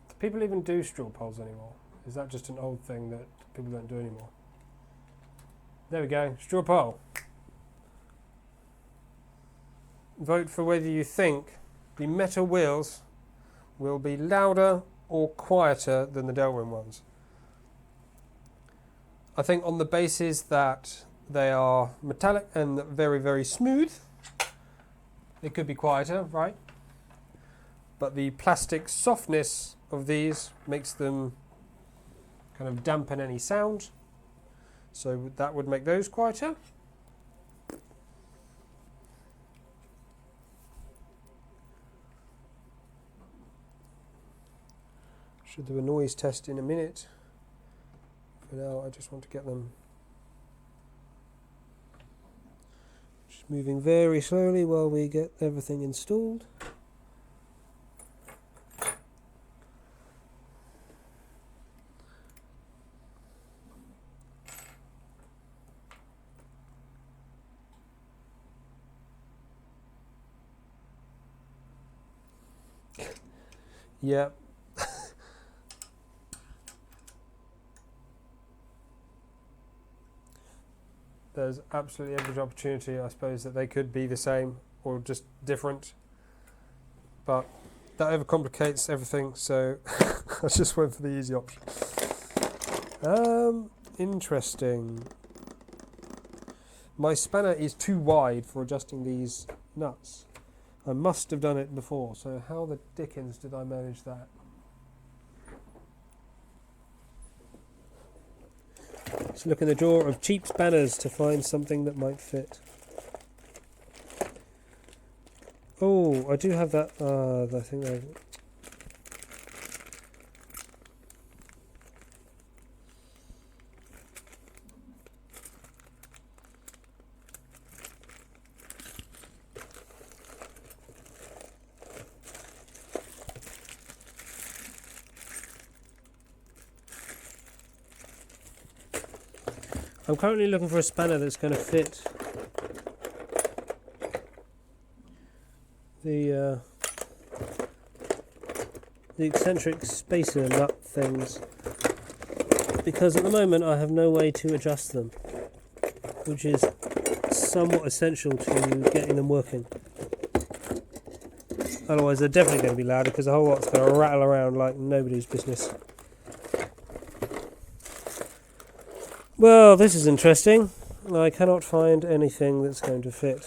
Do people even do straw polls anymore? Is that just an old thing that people don't do anymore? There we go, straw poll. Vote for whether you think the metal wheels will be louder or quieter than the Delrin ones. I think on the basis that they are metallic and very, very smooth, they could be quieter, right? But the plastic softness of these makes them kind of dampen any sound. So that would make those quieter. Should do a noise test in a minute. For now, I just want to get them just moving very slowly while we get everything installed. Yeah. There's absolutely every opportunity, I suppose, that they could be the same or just different. But that overcomplicates everything, so I just went for the easy option. Interesting. My spanner is too wide for adjusting these nuts. I must have done it before, so how the dickens did I manage that? Let's look in the drawer of cheap spanners to find something that might fit. Oh, I do have that. I think I. I'm currently looking for a spanner that's going to fit the the eccentric spacer nut things, because at the moment I have no way to adjust them, which is somewhat essential to getting them working. Otherwise they're definitely going to be louder because the whole lot's going to rattle around like nobody's business. Well, this is interesting. I cannot find anything that's going to fit.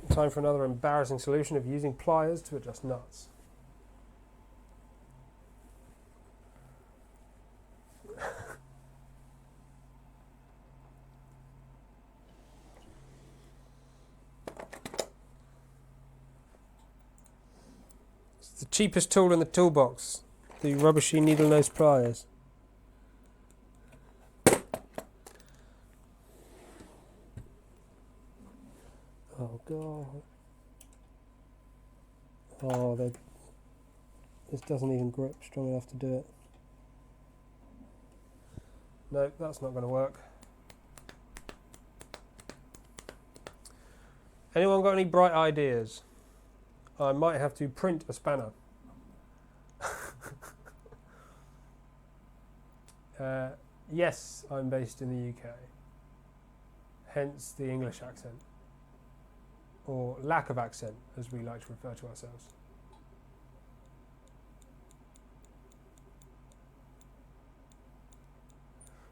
Time for another embarrassing solution of using pliers to adjust nuts. It's the cheapest tool in the toolbox, the rubbishy needle nose pliers. Oh god. Oh, this doesn't even grip strong enough to do it. No, that's not going to work. Anyone got any bright ideas? I might have to print a spanner. Yes, I'm based in the UK. Hence the English accent. Or lack of accent, as we like to refer to ourselves.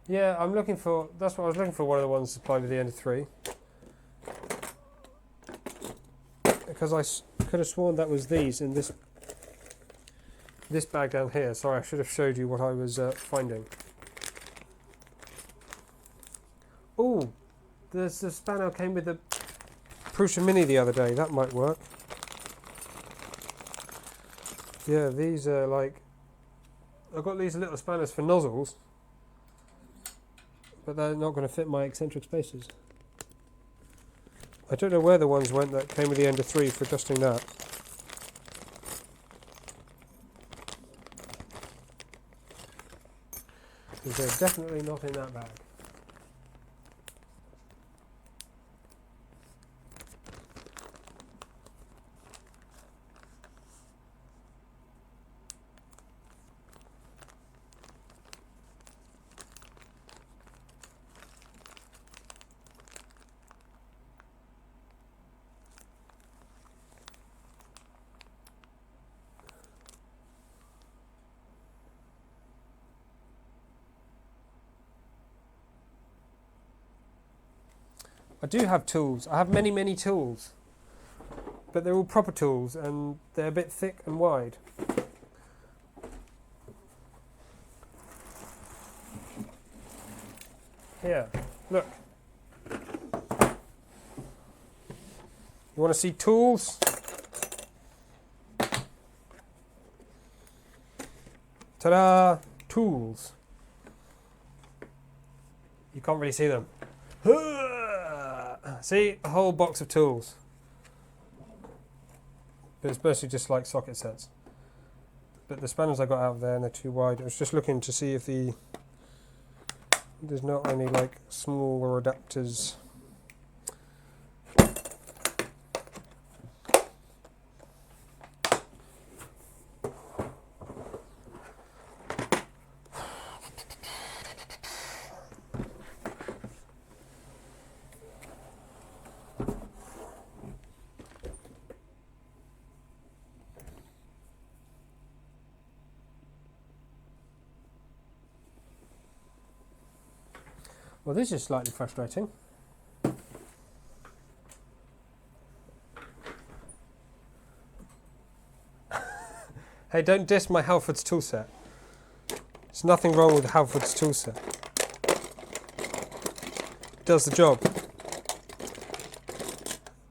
Yeah, I'm looking for, that's what I was looking for, one of the ones supplied with the Ender 3. Because I could have sworn that was these in this bag down here. Sorry, I should have showed you what I was finding. Oh, there's the spanner came with the Prusa Mini the other day. That might work. Yeah, these are like, I've got these little spanners for nozzles, but they're not going to fit my eccentric spacers. I don't know where the ones went that came with the Ender 3 for adjusting that. Because they're definitely not in that bag. I do have tools. I have many tools, but they're all proper tools and they're a bit thick and wide. Here, look. You want to see tools? Ta-da! Tools. You can't really see them. See, a whole box of tools. But it's mostly just like socket sets. But the spanners I got out there and they're too wide. I was just looking to see if there's not any like smaller adapters. Well, this is slightly frustrating. Hey, don't diss my Halford's toolset. There's nothing wrong with Halford's toolset. It does the job.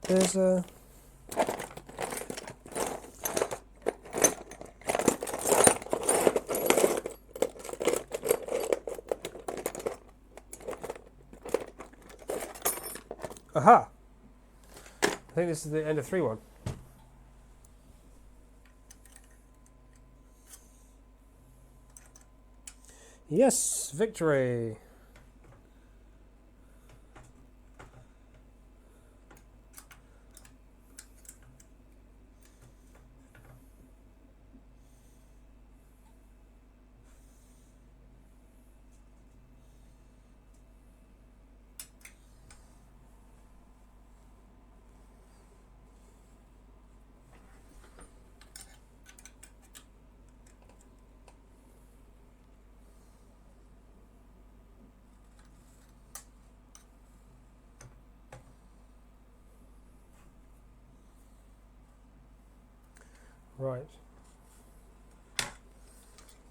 There's a... Aha! I think this is the Ender 3 one. Yes, victory! Right.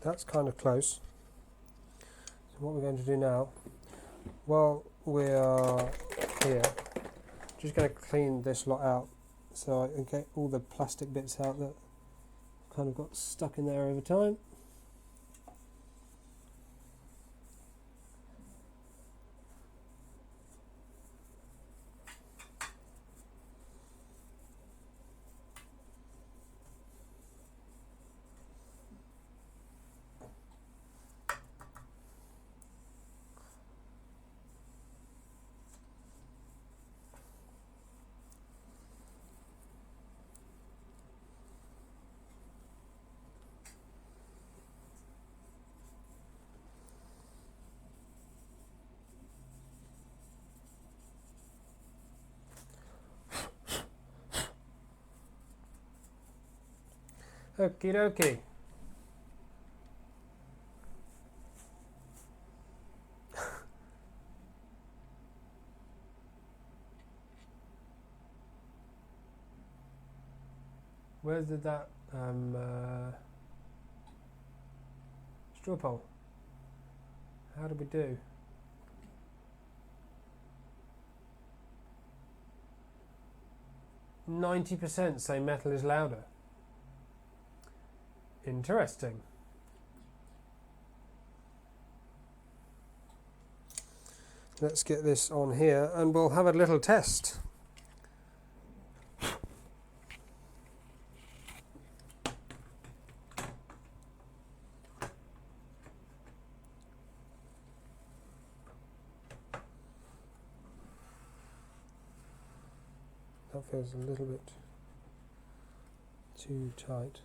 That's kind of close. So what we're going to do now, while we are here, just going to clean this lot out so I can get all the plastic bits out that kind of got stuck in there over time. Okie dokie. Where did that straw pole? How did we do? %90% say metal is louder. Interesting. Let's get this on here and we'll have a little test. That feels a little bit too tight.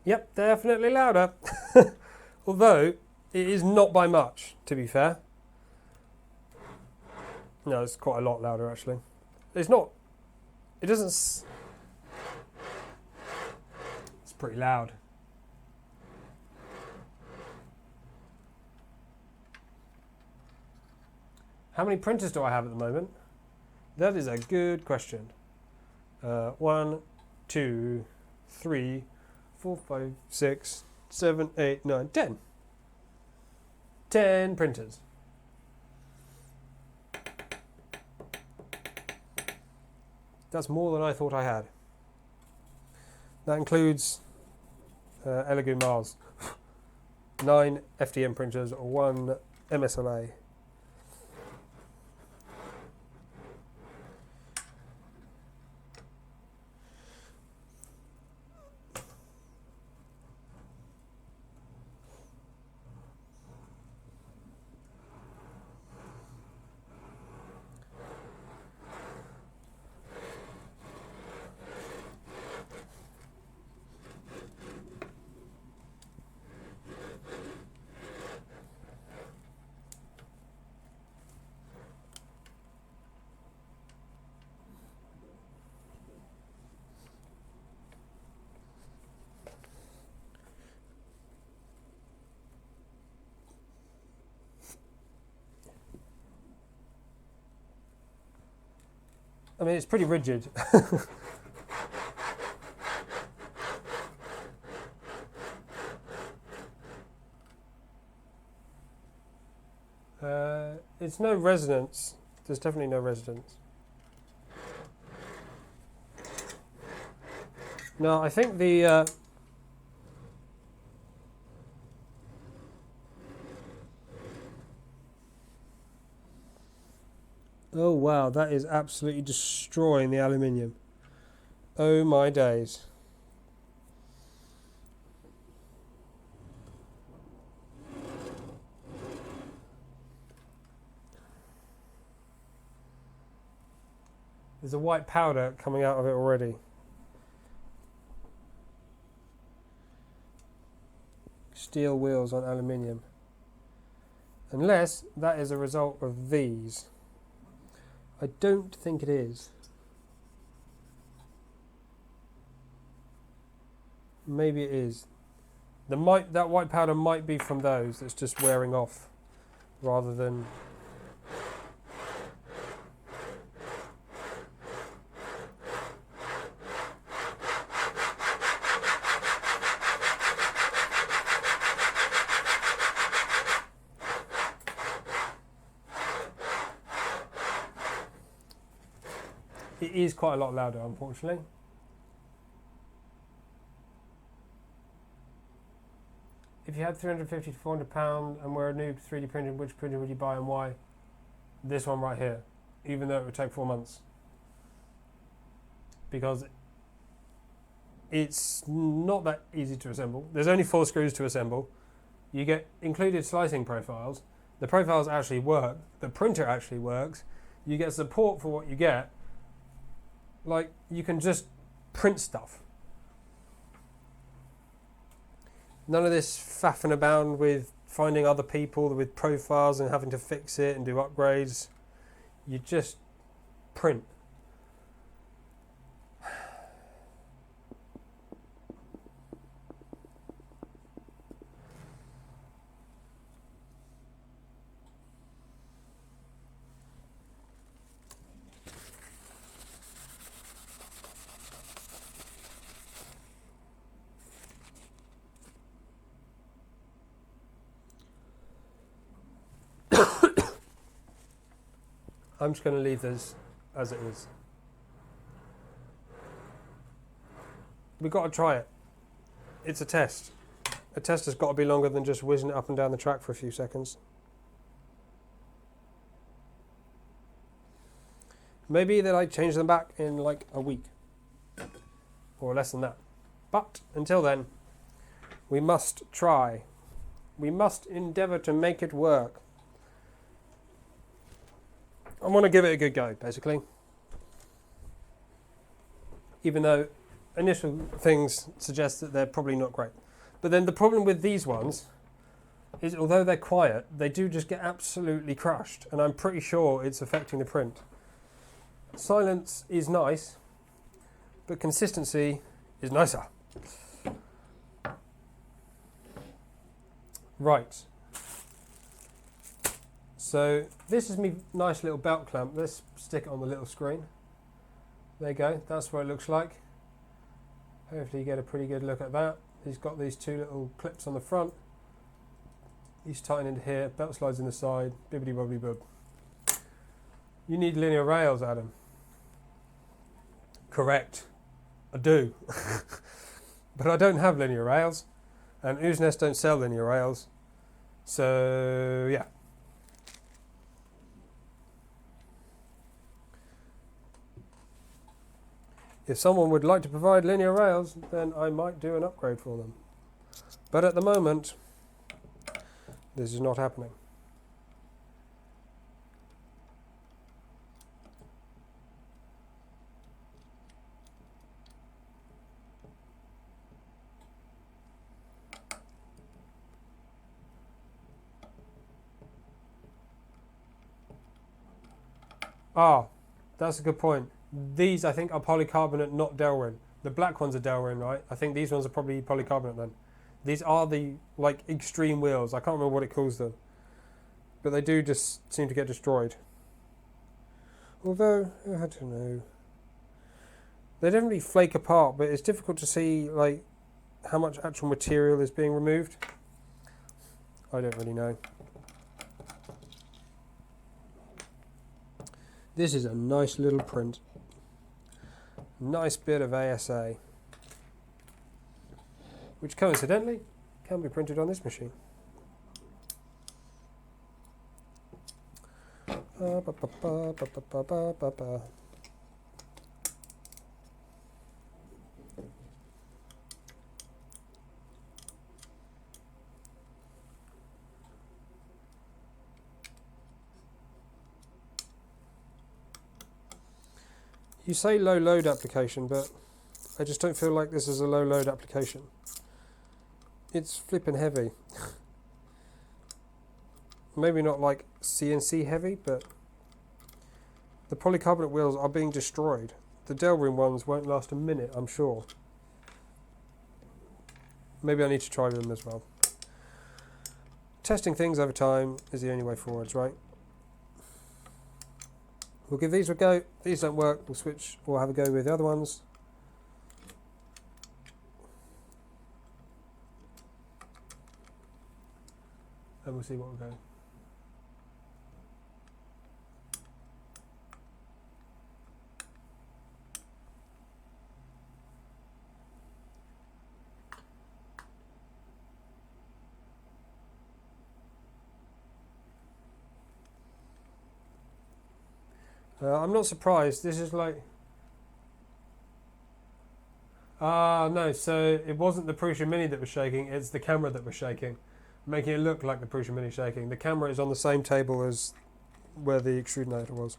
Yep, definitely louder. Although, it is not by much, to be fair. No, it's quite a lot louder, actually. It's not... It doesn't... It's pretty loud. How many printers do I have at the moment? That is a good question. 1, 2, 3... 4, 5, 6, 7, 8, 9, 10. 10 printers. That's more than I thought I had. That includes Elegoo Mars, 9 FDM printers, 1 MSLA. I mean, it's pretty rigid. It's no resonance. There's definitely no resonance. No, I think the oh wow, that is absolutely destroying the aluminium. Oh my days. There's a white powder coming out of it already. Steel wheels on aluminium. Unless that is a result of these. I don't think it is. Maybe it is. That white powder might be from those that's just wearing off rather than... It is quite a lot louder, unfortunately. If you had 350 to 400 pounds and were a new 3D printer, which printer would you buy and why? This one right here, even though it would take 4 months. Because it's not that easy to assemble. There's only 4 screws to assemble. You get included slicing profiles. The profiles actually work. The printer actually works. You get support for what you get. Like, you can just print stuff. None of this faffing about with finding other people with profiles and having to fix it and do upgrades. You just print. I'm just going to leave this as it is. We've got to try it. It's a test. A test has got to be longer than just whizzing it up and down the track for a few seconds. Maybe they change them back in like a week or less than that. But until then, we must try. We must endeavour to make it work. I want to give it a good go, basically. Even though initial things suggest that they're probably not great. But then the problem with these ones is, although they're quiet, they do just get absolutely crushed. And I'm pretty sure it's affecting the print. Silence is nice, but consistency is nicer. Right. So this is my nice little belt clamp. Let's stick it on the little screen. There you go. That's what it looks like. Hopefully you get a pretty good look at that. He's got these 2 little clips on the front. He's tightened into here. Belt slides in the side. Bibbidi bobbidi bub. You need linear rails, Adam. Correct. I do. But I don't have linear rails. And Oosnest don't sell linear rails. So, yeah. If someone would like to provide linear rails, then I might do an upgrade for them. But at the moment, this is not happening. Ah, that's a good point. These, I think, are polycarbonate, not Delrin. The black ones are Delrin, right? I think these ones are probably polycarbonate then. These are the, like, extreme wheels. I can't remember what it calls them. But they do just seem to get destroyed. Although, I don't know. They definitely flake apart, but it's difficult to see, like, how much actual material is being removed. I don't really know. This is a nice little print. Nice bit of ASA. which coincidentally can be printed on this machine. You say low load application, but I just don't feel like this is a low load application. It's flipping heavy. Maybe not like CNC heavy, but the polycarbonate wheels are being destroyed. The Delrin ones won't last a minute, I'm sure. Maybe I need to try them as well. Testing things over time is the only way forwards, right? We'll give these a go. These don't work, we'll switch, we'll have a go with the other ones. And we'll see what will go. I'm not surprised. This is like... no, so it wasn't the Prusa Mini that was shaking, it's the camera that was shaking, making it look like the Prusa Mini shaking. The camera is on the same table as where the Extrudinator was.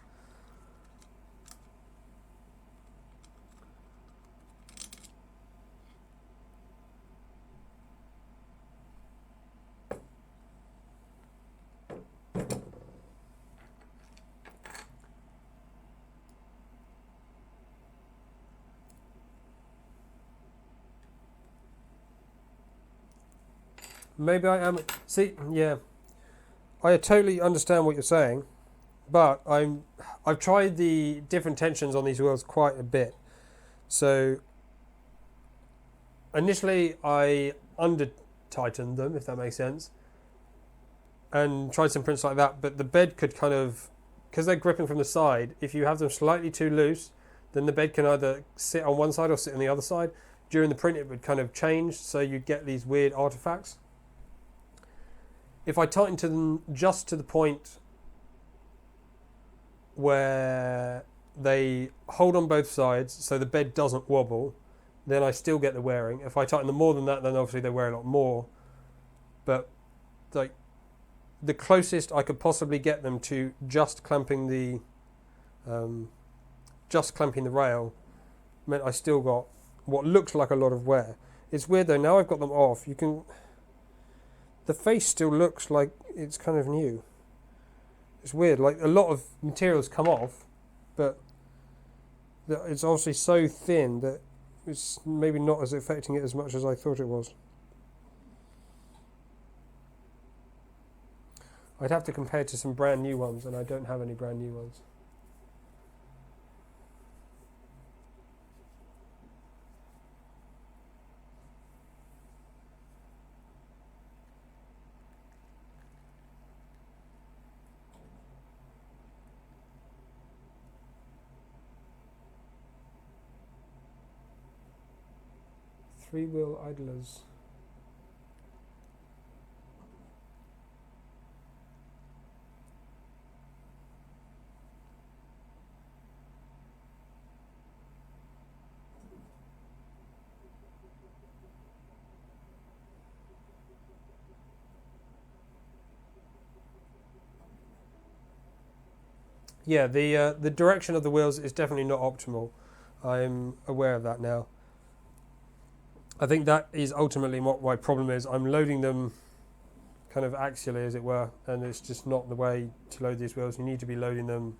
Maybe I am. See, yeah, I totally understand what you're saying, but I've tried the different tensions on these wheels quite a bit. So initially I under tightened them, if that makes sense, and tried some prints like that. But the bed could kind of, because they're gripping from the side, if you have them slightly too loose, then the bed can either sit on one side or sit on the other side. During the print, it would kind of change, so you'd get these weird artifacts. If I tighten to them just to the point where they hold on both sides so the bed doesn't wobble, then I still get the wearing. If I tighten them more than that, then obviously they wear a lot more. But like the closest I could possibly get them to just clamping the rail meant I still got what looks like a lot of wear. It's weird though, now I've got them off, the face still looks like it's kind of new. It's weird, like a lot of materials come off, but it's obviously so thin that it's maybe not as affecting it as much as I thought it was. I'd have to compare to some brand new ones, and I don't have any brand new ones. Three-wheel idlers. Yeah, the direction of the wheels is definitely not optimal. I'm aware of that now. I think that is ultimately what my problem is. I'm loading them kind of axially, as it were, and it's just not the way to load these wheels. You need to be loading them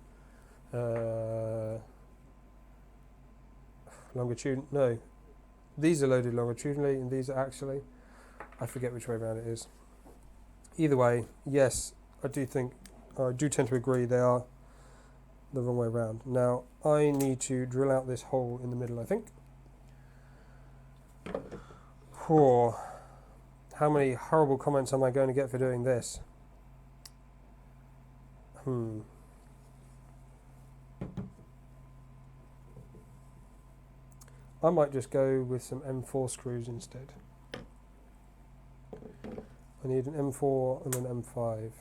longitudinally. No, these are loaded longitudinally and these are axially. I forget which way around it is. Either way, yes, I do tend to agree they are the wrong way around. Now, I need to drill out this hole in the middle, I think. Whew. How many horrible comments am I going to get for doing this? I might just go with some M4 screws instead. I need an M4 and an M5.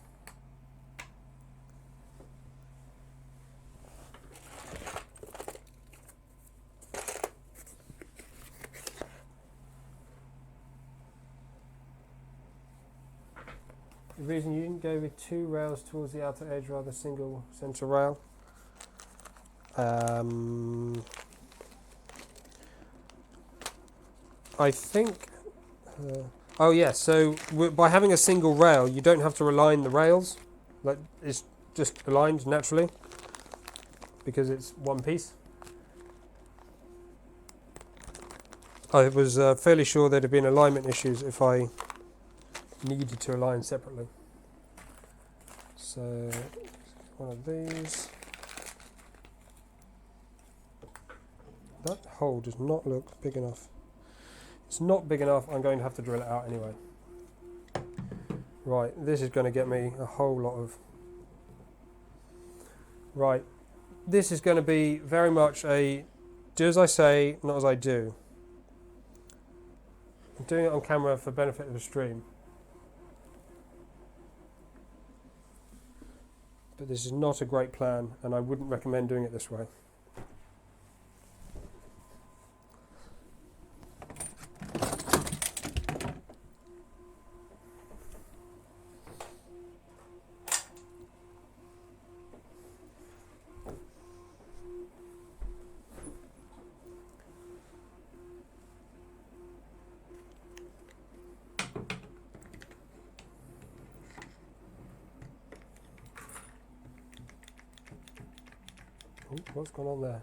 The reason you didn't go with 2 rails towards the outer edge rather than single centre rail? I think... oh yeah, so by having a single rail, you don't have to align the rails. Like, it's just aligned naturally because it's one piece. I was fairly sure there'd have been alignment issues if I needed to align separately. So, one of these. That hole does not look big enough. It's not big enough, I'm going to have to drill it out anyway. Right, this is going to get me a whole lot of... Right, this is going to be very much a do as I say, not as I do. I'm doing it on camera for benefit of the stream. But this is not a great plan, and I wouldn't recommend doing it this way. Oh, what's gone on there?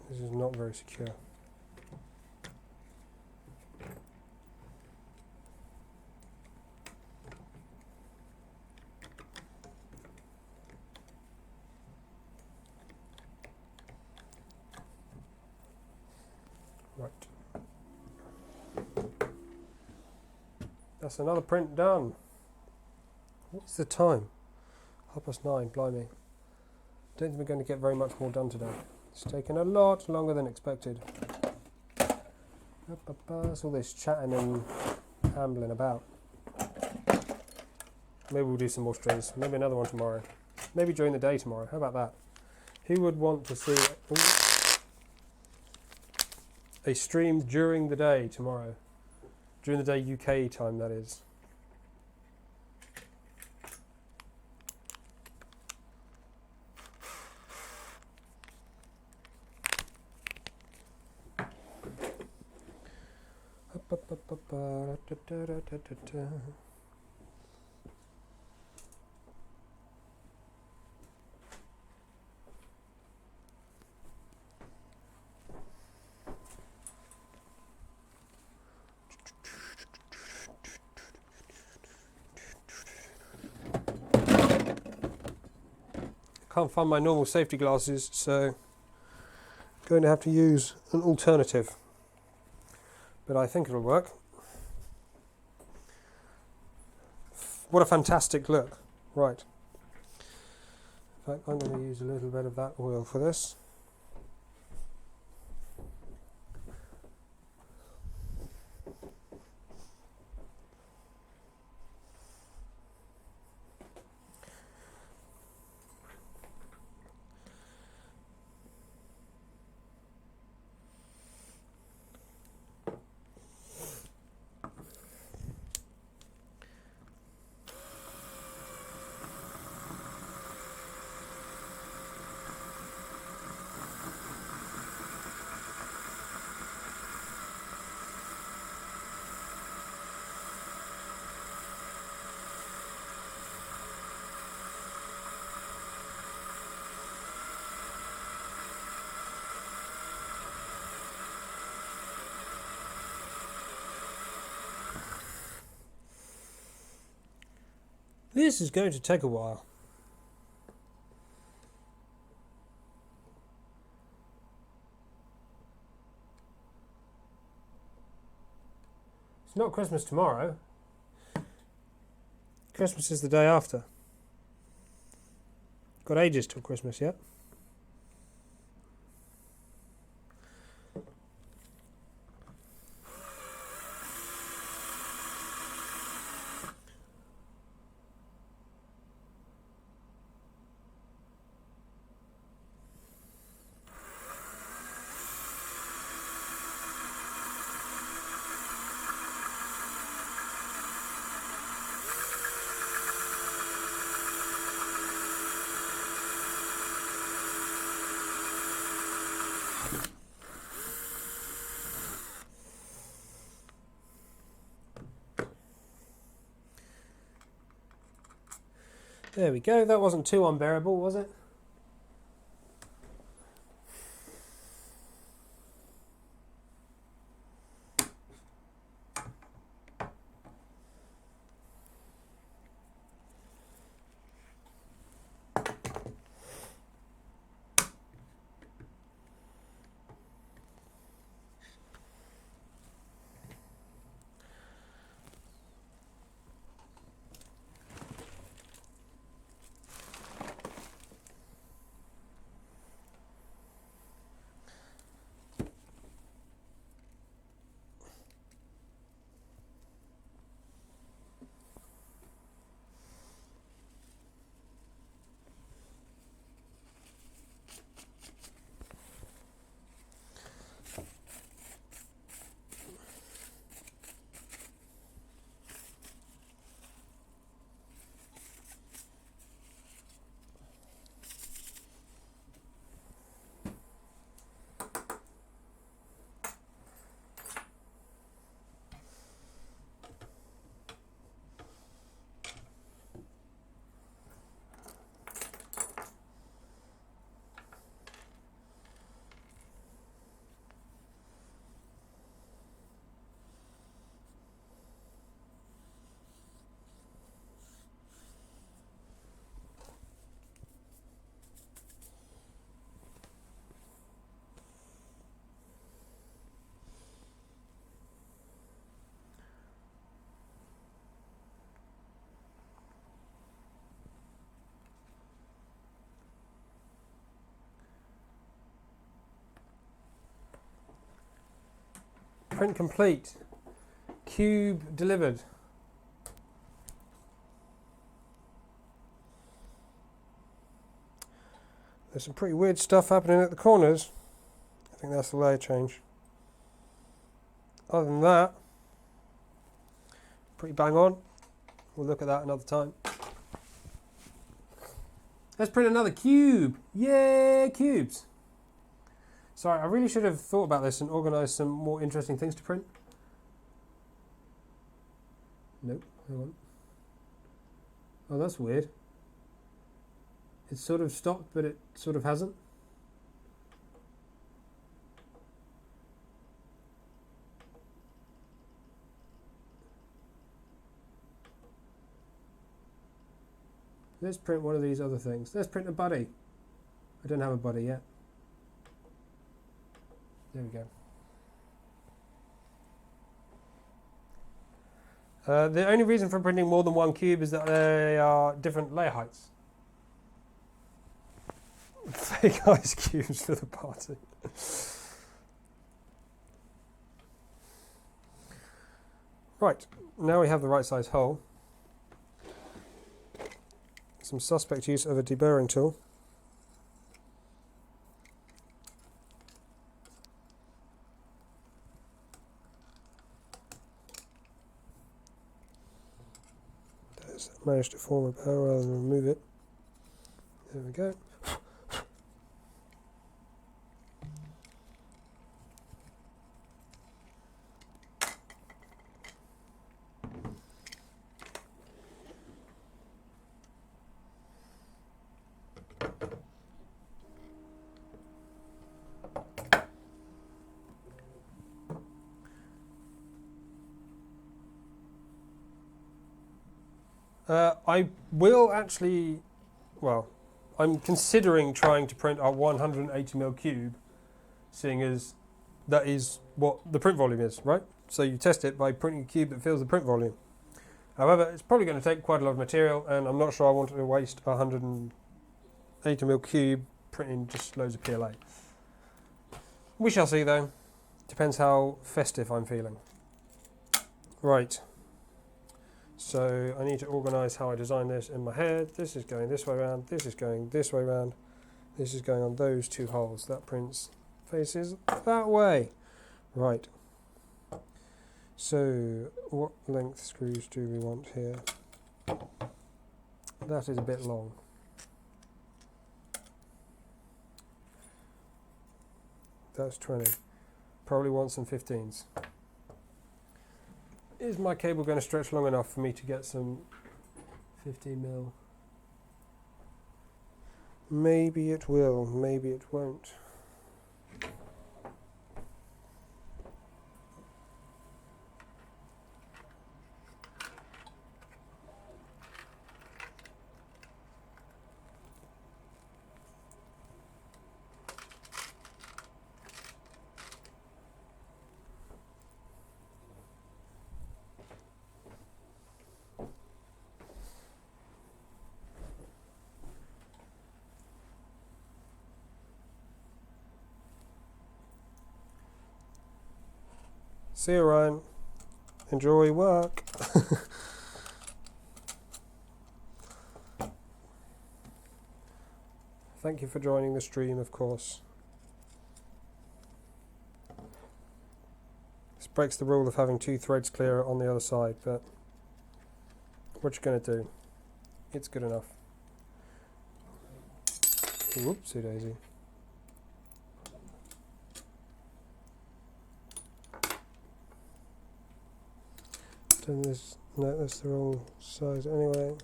This is not very secure. Right. That's another print done. What's the time? 9:30, blimey. Don't think we're going to get very much more done today. It's taken a lot longer than expected. That's all this chatting and ambling about. Maybe we'll do some more streams. Maybe another one tomorrow. Maybe during the day tomorrow. How about that? Who would want to see a stream during the day tomorrow? During the day UK time, that is. Can't find my normal safety glasses, so I'm going to have to use an alternative. But I think it'll work. What a fantastic look. Right. In fact, I'm going to use a little bit of that oil for this. This is going to take a while. not Christmas tomorrow. Christmas is the day after. Got ages till Christmas yet. There we go, that wasn't too unbearable, was it? Print complete. Cube delivered. There's some pretty weird stuff happening at the corners. I think that's the layer change. Other than that, pretty bang on. We'll look at that another time. Let's print another cube. Yay, cubes. Sorry, I really should have thought about this and organised some more interesting things to print. Nope, hang on. Oh, that's weird. It's sort of stopped, but it sort of hasn't. Let's print one of these other things. Let's print a buddy. I don't have a buddy yet. There we go. The only reason for printing more than one cube is that they are different layer heights. Fake ice cubes for the party. Right, now we have the right size hole. Some suspect use of a deburring tool. Managed to form a bow rather than remove it. There we go. I will actually, well, I'm considering trying to print our 180mm cube, seeing as that is what the print volume is, right? So you test it by printing a cube that fills the print volume. However, it's probably going to take quite a lot of material, and I'm not sure I want to waste a 180mm cube printing just loads of PLA. We shall see though. Depends how festive I'm feeling. Right. So I need to organise how I design this in my head. This is going this way around, this is going this way around, this is going on those two holes. That prints faces that way. Right. So what length screws do we want here? That is a bit long. That's 20. Probably want some 15s. Is my cable going to stretch long enough for me to get some 15mm? Maybe it will, maybe it won't. See you, Ryan. Enjoy work. Thank you for joining the stream, of course. This breaks the rule of having two threads clear on the other side, but what you going to do? It's good enough. Whoopsie daisy. Done this. No, that's the wrong size anyway.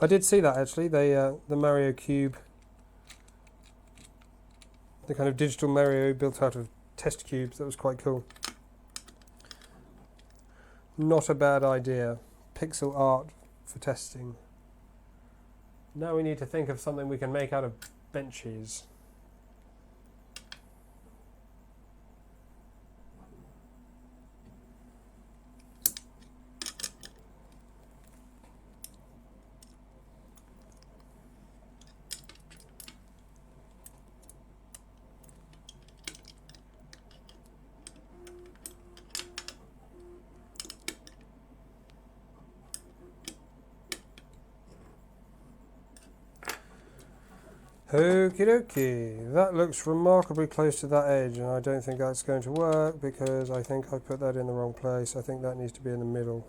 I did see that actually. The Mario cube, the kind of digital Mario built out of test cubes. That was quite cool. Not a bad idea. Pixel art for testing. Now we need to think of something we can make out of benches. Okie dokie, that looks remarkably close to that edge, and I don't think that's going to work because I think I put that in the wrong place. I think that needs to be in the middle.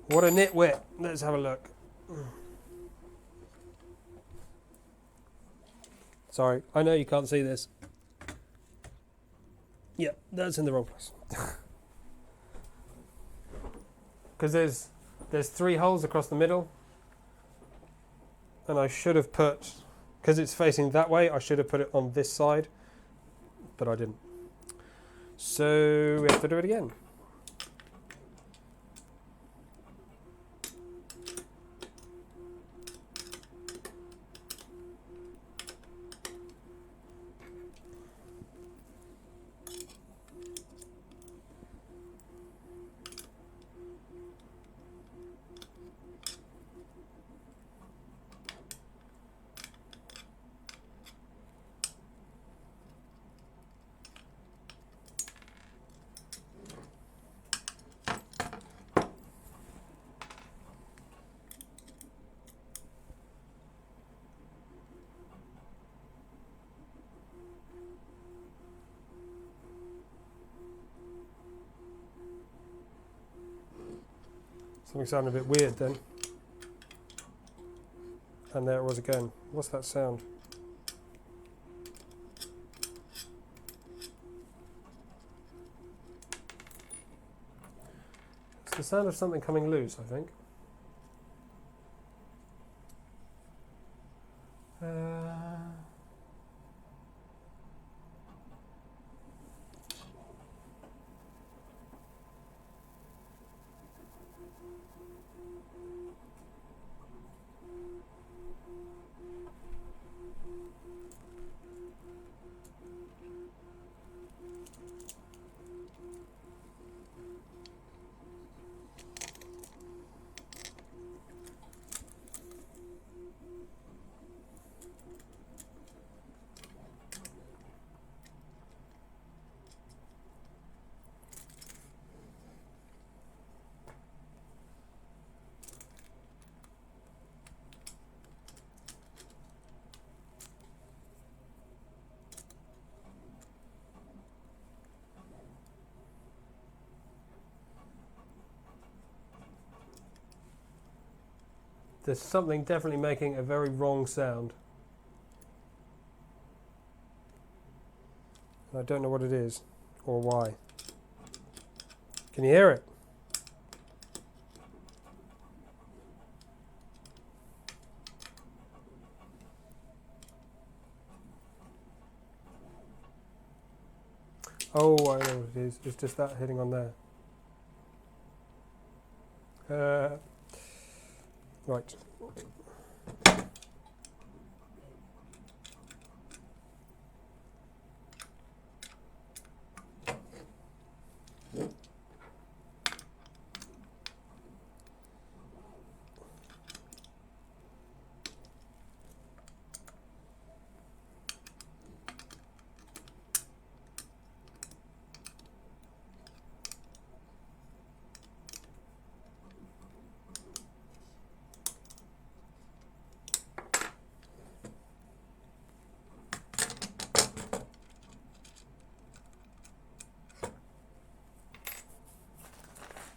What a nitwit. Let's have a look. Sorry, I know you can't see this. Yep, that's in the wrong place. Because there's 3 holes across the middle. And I should have put, because it's facing that way, I should have put it on this side, but I didn't. So we have to do it again. Something sounded a bit weird then. And there it was again. What's that sound? It's the sound of something coming loose, I think. there's something definitely making a very wrong sound. I don't know what it is or why. Can you hear it? Oh, I know what it is. It's just that hitting on there. Right.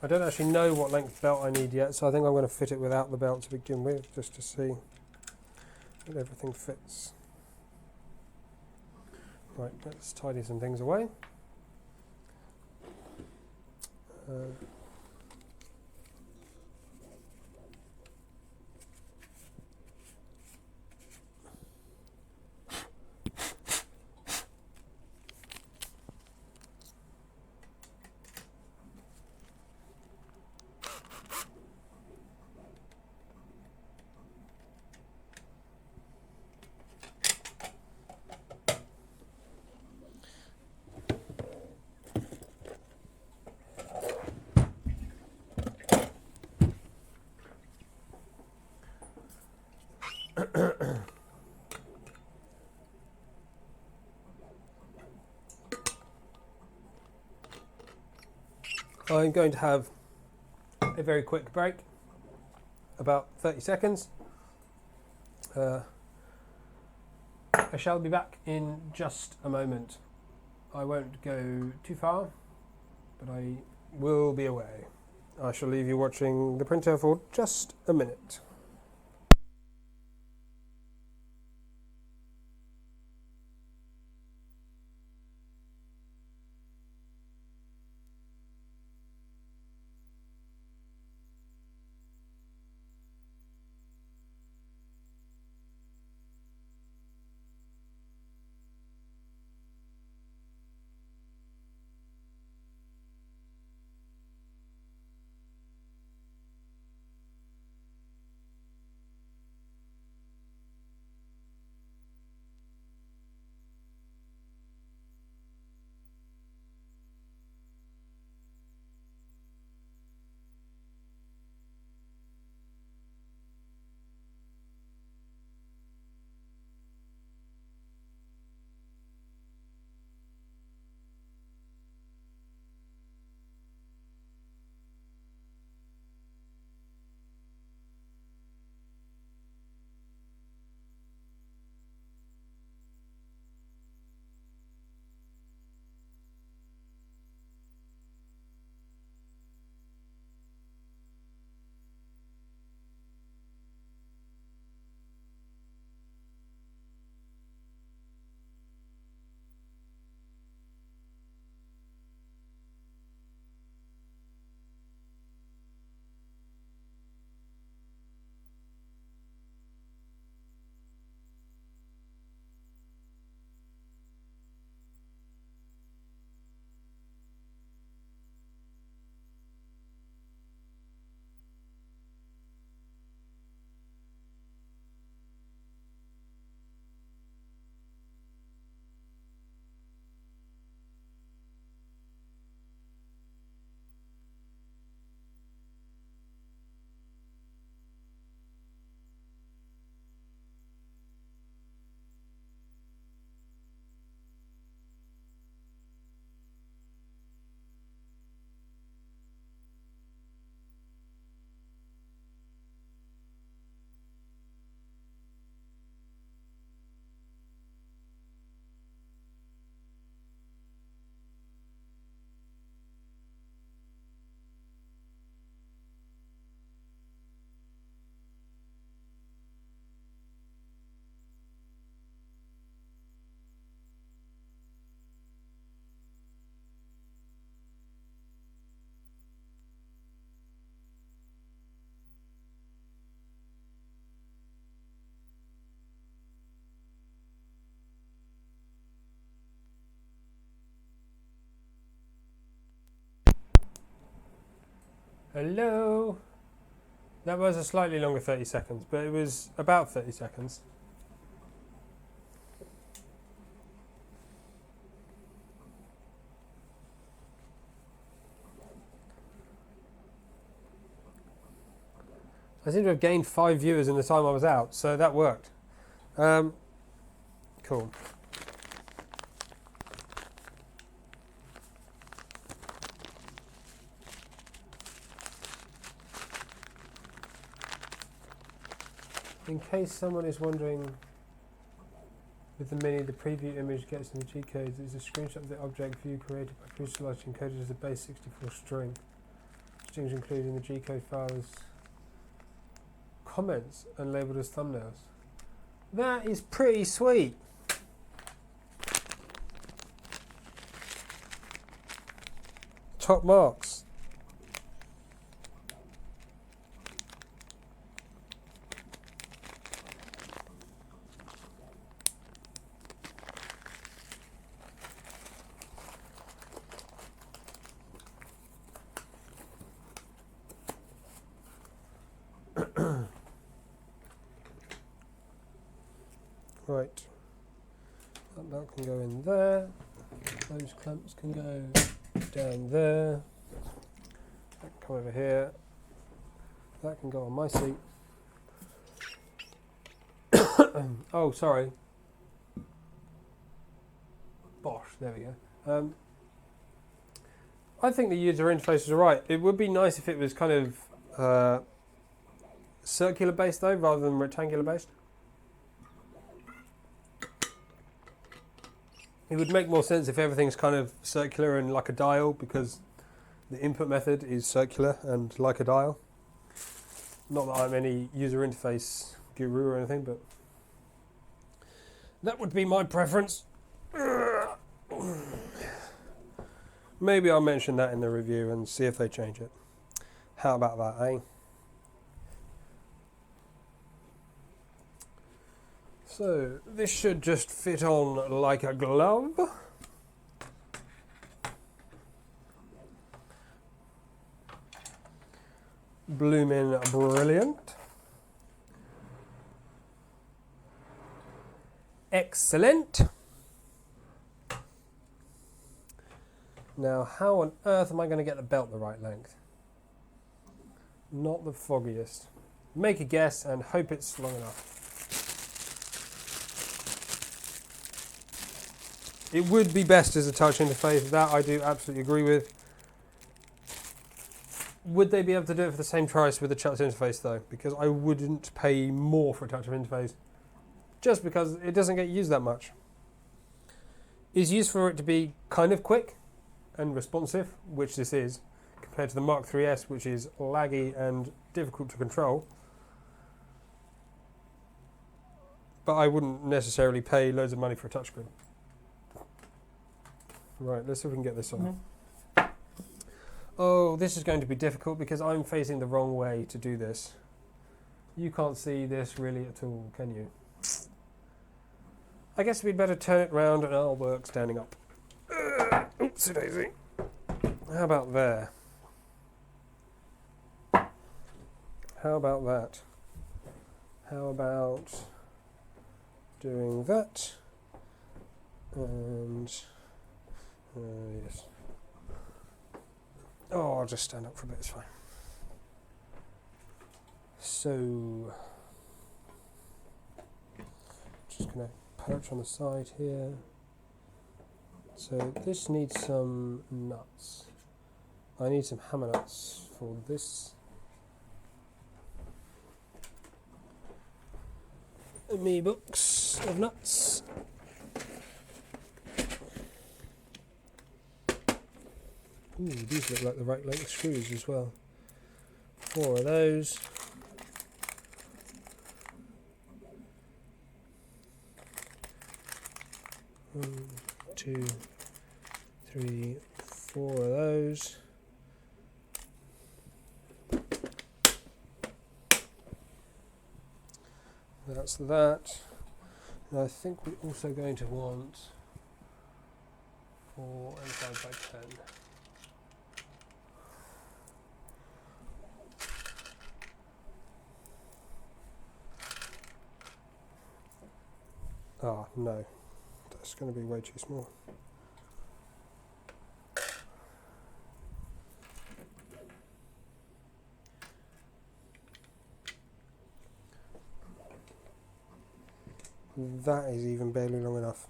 I don't actually know what length belt I need yet, so I think I'm going to fit it without the belt to begin with, just to see that everything fits. Right, let's tidy some things away. I'm going to have a very quick break, about 30 seconds. I shall be back in just a moment. I won't go too far, but I will be away. I shall leave you watching the printer for just a minute. Hello. That was a slightly longer 30 seconds, but it was about 30 seconds. I seem to have gained 5 viewers in the time I was out, so that worked. Cool. In case someone is wondering, with the Mini, the preview image gets in the G codes. It's a screenshot of the object view created by Prusa encoded as a base 64 string. Strings included in the G code files, comments, and labeled as thumbnails. That is pretty sweet. Top marks. Right, that belt can go in there, those clamps can go down there, that can come over here, that can go on my seat. Oh, sorry. Bosh, there we go. I think the user interface is right. It would be nice if it was kind of circular based though, rather than rectangular based. It would make more sense if everything's kind of circular and like a dial, because the input method is circular and like a dial. Not that I'm any user interface guru or anything, but that would be my preference. Maybe I'll mention that in the review and see if they change it. How about that, eh? So, this should just fit on like a glove. Bloomin' brilliant. Excellent. Now, how on earth am I going to get the belt the right length? Not the foggiest. Make a guess and hope it's long enough. It would be best as a touch interface, that I do absolutely agree with. Would they be able to do it for the same price with a touch interface though? Because I wouldn't pay more for a touch interface, just because it doesn't get used that much. It's used for it to be kind of quick and responsive, which this is, compared to the Mark 3S, which is laggy and difficult to control. But I wouldn't necessarily pay loads of money for a touchscreen. Right, let's see if we can get this on. Oh, this is going to be difficult because I'm facing the wrong way to do this. You can't see this really at all, can you? I guess we'd better turn it round and I'll work standing up. Oopsie daisy. How about there? How about that? How about doing that? And yes. Oh, I'll just stand up for a bit, it's fine. So, just going to perch on the side here. So this needs some nuts. I need some hammer nuts for this. Me books of nuts. Ooh, these look like the right length screws as well. 4 of those. One, 2, 3, 4 of those. That's that. And I think we're also going to want 4 and 5 by 10. Ah, no, that's going to be way too small. That is even barely long enough.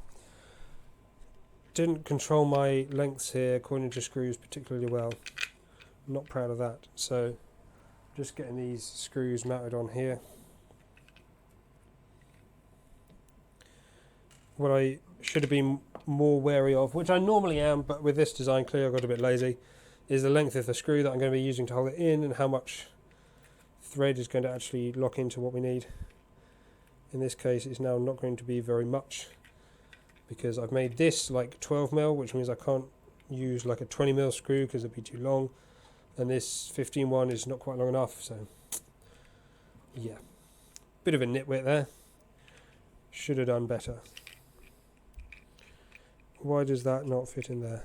Didn't control my lengths here according to screws particularly well. Not proud of that. So just getting these screws mounted on here. What I should have been more wary of, which I normally am, but with this design clearly I got a bit lazy, is the length of the screw that I'm going to be using to hold it in and how much thread is going to actually lock into what we need. In this case it's now not going to be very much because I've made this like 12mm, which means I can't use like a 20mm screw because it'd be too long, and this 15 one is not quite long enough, so yeah, bit of a nitwit there. Should have done better. Why does that not fit in there?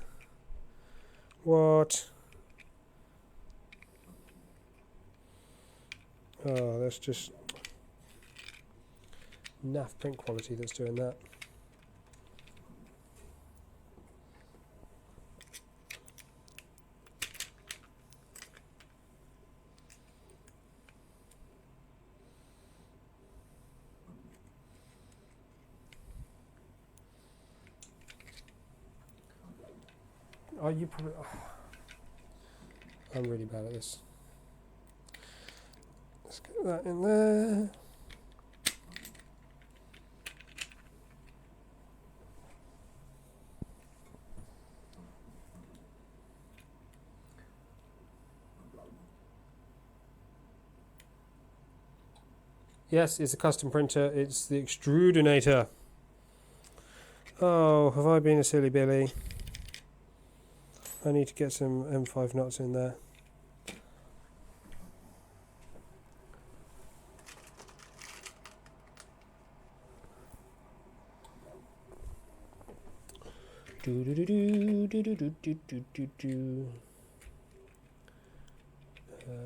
What? Oh, that's just naff print quality that's doing that. Oh, you probably... Oh. I'm really bad at this. Let's get that in there. Yes, it's a custom printer. It's the Extrudinator. Oh, have I been a silly Billy? I need to get some M5 nuts in there.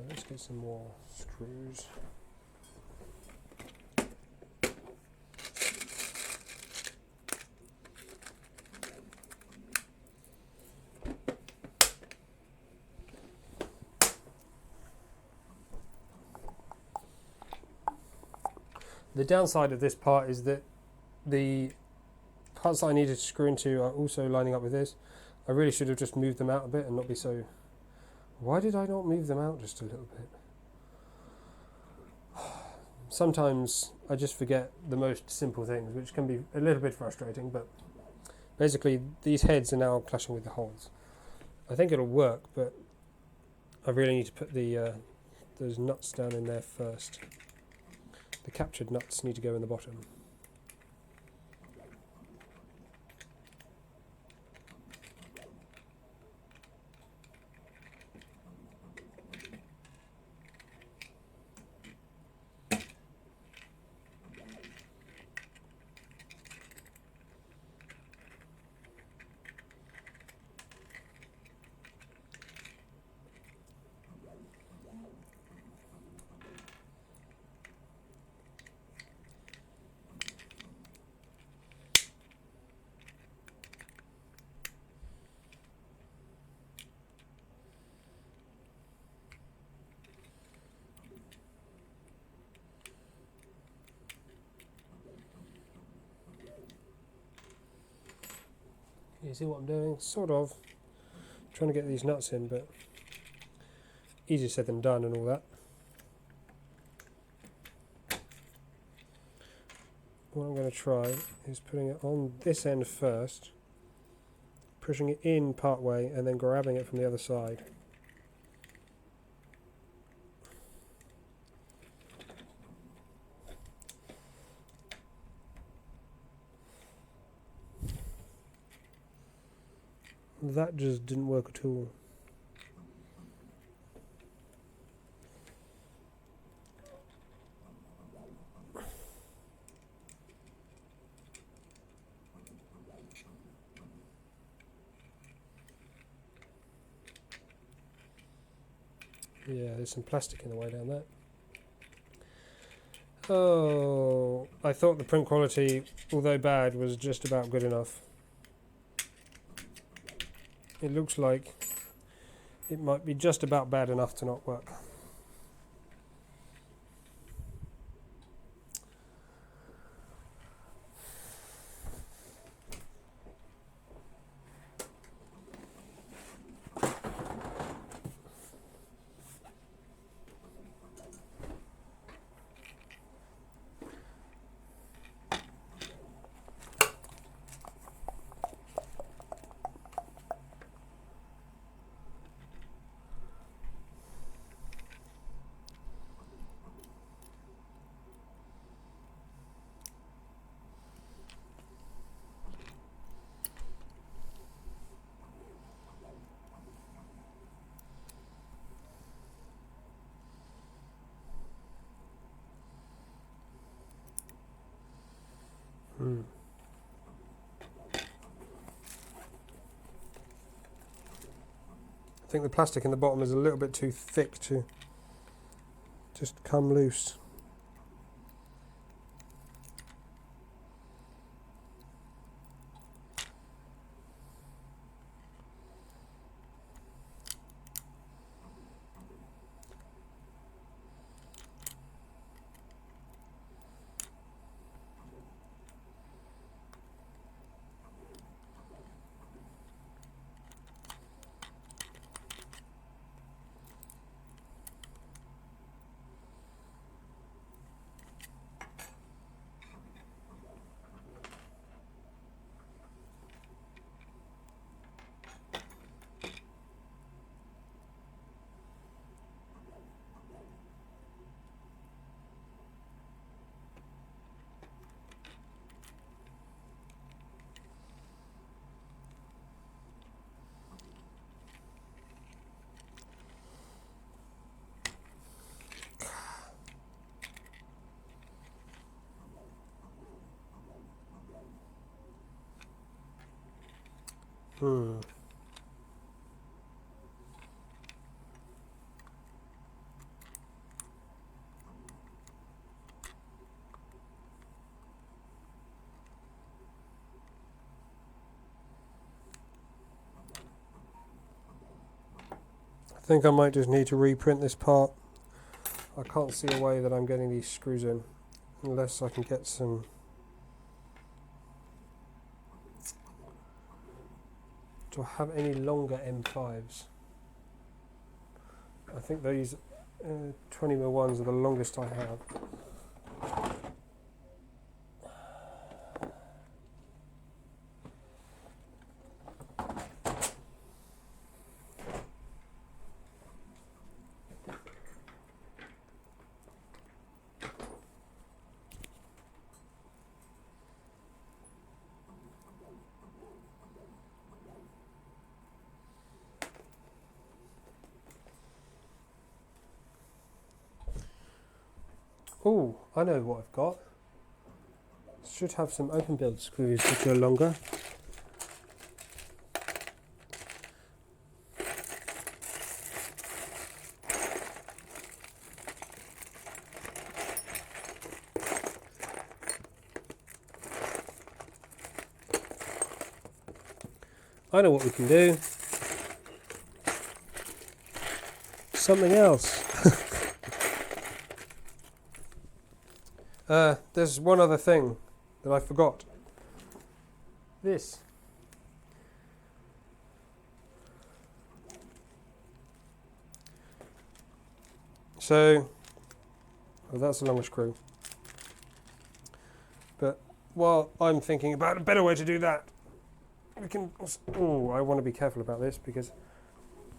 Let's get some more screws. The downside of this part is that the parts that I needed to screw into are also lining up with this. I really should have just moved them out a bit and not be so... Why did I not move them out just a little bit? Sometimes I just forget the most simple things, which can be a little bit frustrating, but basically these heads are now clashing with the holes. I think it'll work, but I really need to put the those nuts down in there first. The captured nuts need to go in the bottom. You see what I'm doing? Sort of. Trying to get these nuts in, but easier said than done and all that. What I'm going to try is putting it on this end first, pushing it in part way, and then grabbing it from the other side. That just didn't work at all. Yeah, there's some plastic in the way down there. Oh, I thought the print quality, although bad, was just about good enough. It looks like it might be just about bad enough to not work. I think the plastic in the bottom is a little bit too thick to just come loose. I think I might just need to reprint this part. I can't see a way that I'm getting these screws in unless I can get some. Do I have any longer M5s? I think these 20mm ones are the longest I have. Oh, I know what I've got. Should have some open build screws which are longer. I know what we can do. Something else. There's one other thing that I forgot. This. So, well, that's a longer screw. But while I'm thinking about a better way to do that, we can. Oh, I want to be careful about this because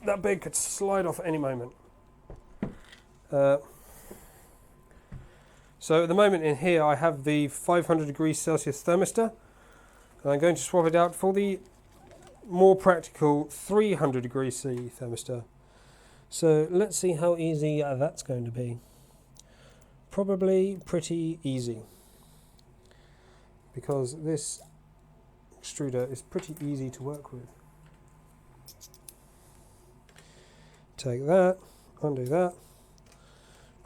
that bit could slide off at any moment. So at the moment in here I have the 500 degrees Celsius thermistor, and I'm going to swap it out for the more practical 300 degrees C thermistor. So let's see how easy that's going to be. Probably pretty easy, because this extruder is pretty easy to work with. Take that, undo that.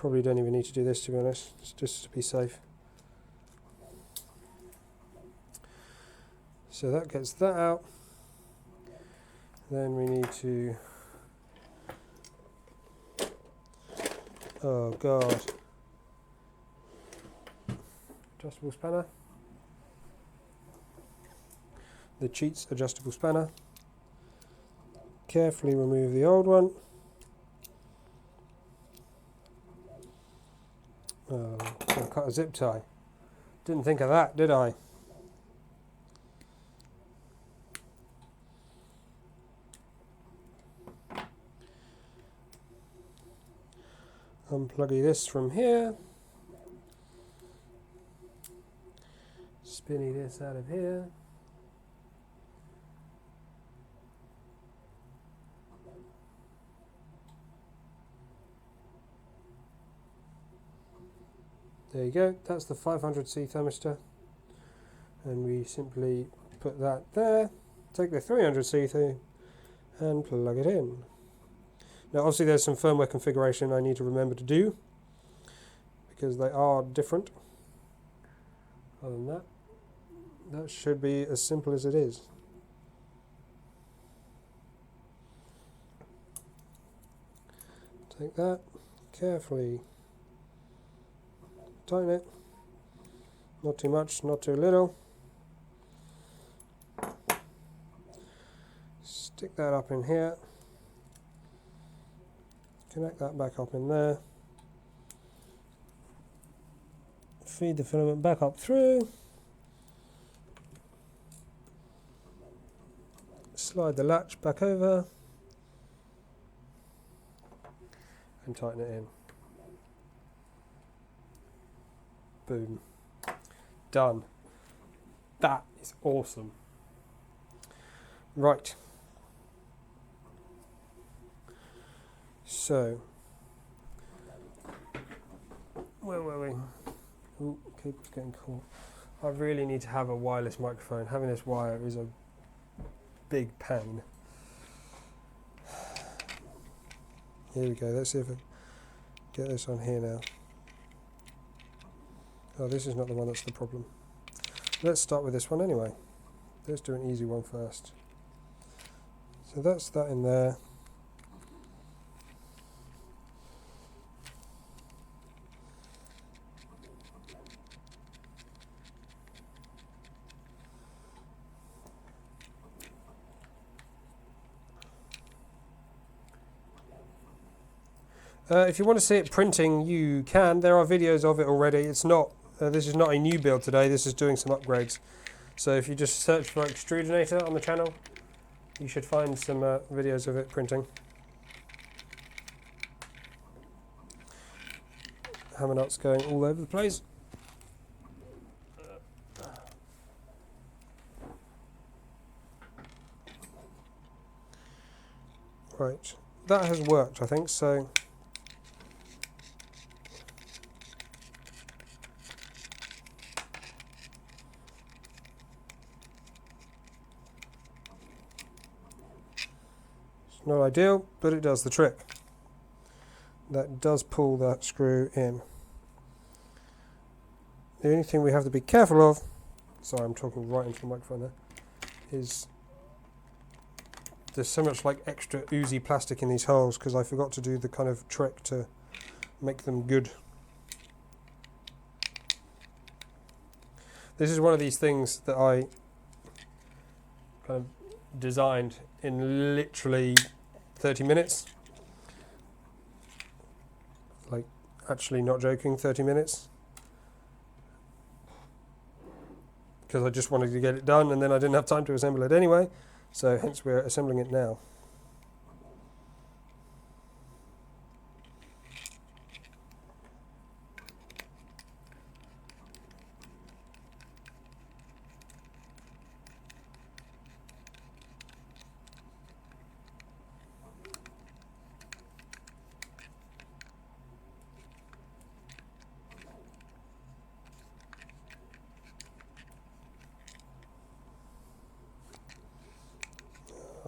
Probably don't even need to do this, to be honest, just to be safe. So that gets that out. Then we need to, oh god, adjustable spanner. The Cheats adjustable spanner. Carefully remove the old one. Oh, I'll cut a zip tie. Didn't think of that, did I? Unpluggy this from here. Spinny this out of here. There you go, that's the 500C thermistor, and we simply put that there, take the 300C through and plug it in. Now obviously there's some firmware configuration I need to remember to do because they are different. Other than that, that should be as simple as it is. Take that, carefully tighten it, not too much, not too little. Stick that up in here, connect that back up in there, feed the filament back up through, slide the latch back over and tighten it in. Boom. Done. That is awesome. Right. So, where were we? Ooh, cable's getting caught. I really need to have a wireless microphone. Having this wire is a big pain. Here we go. Let's see if I get this on here now. Oh, this is not the one that's the problem. Let's start with this one anyway. Let's do an easy one first. So that's that in there. If you want to see it printing, you can. There are videos of it already. It's not. This is not a new build today. This is doing some upgrades. So if you just search for Extrudinator on the channel, you should find some videos of it printing. Hammer nuts going all over the place. Right, that has worked, I think. So. Not ideal, but it does the trick. That does pull that screw in. The only thing we have to be careful of, sorry I'm talking right into the microphone there, is there's so much like extra oozy plastic in these holes because I forgot to do the kind of trick to make them good. This is one of these things that I kind of designed in literally 30 minutes. Like, actually not joking, 30 minutes. Because I just wanted to get it done and then I didn't have time to assemble it anyway. So hence we're assembling it now.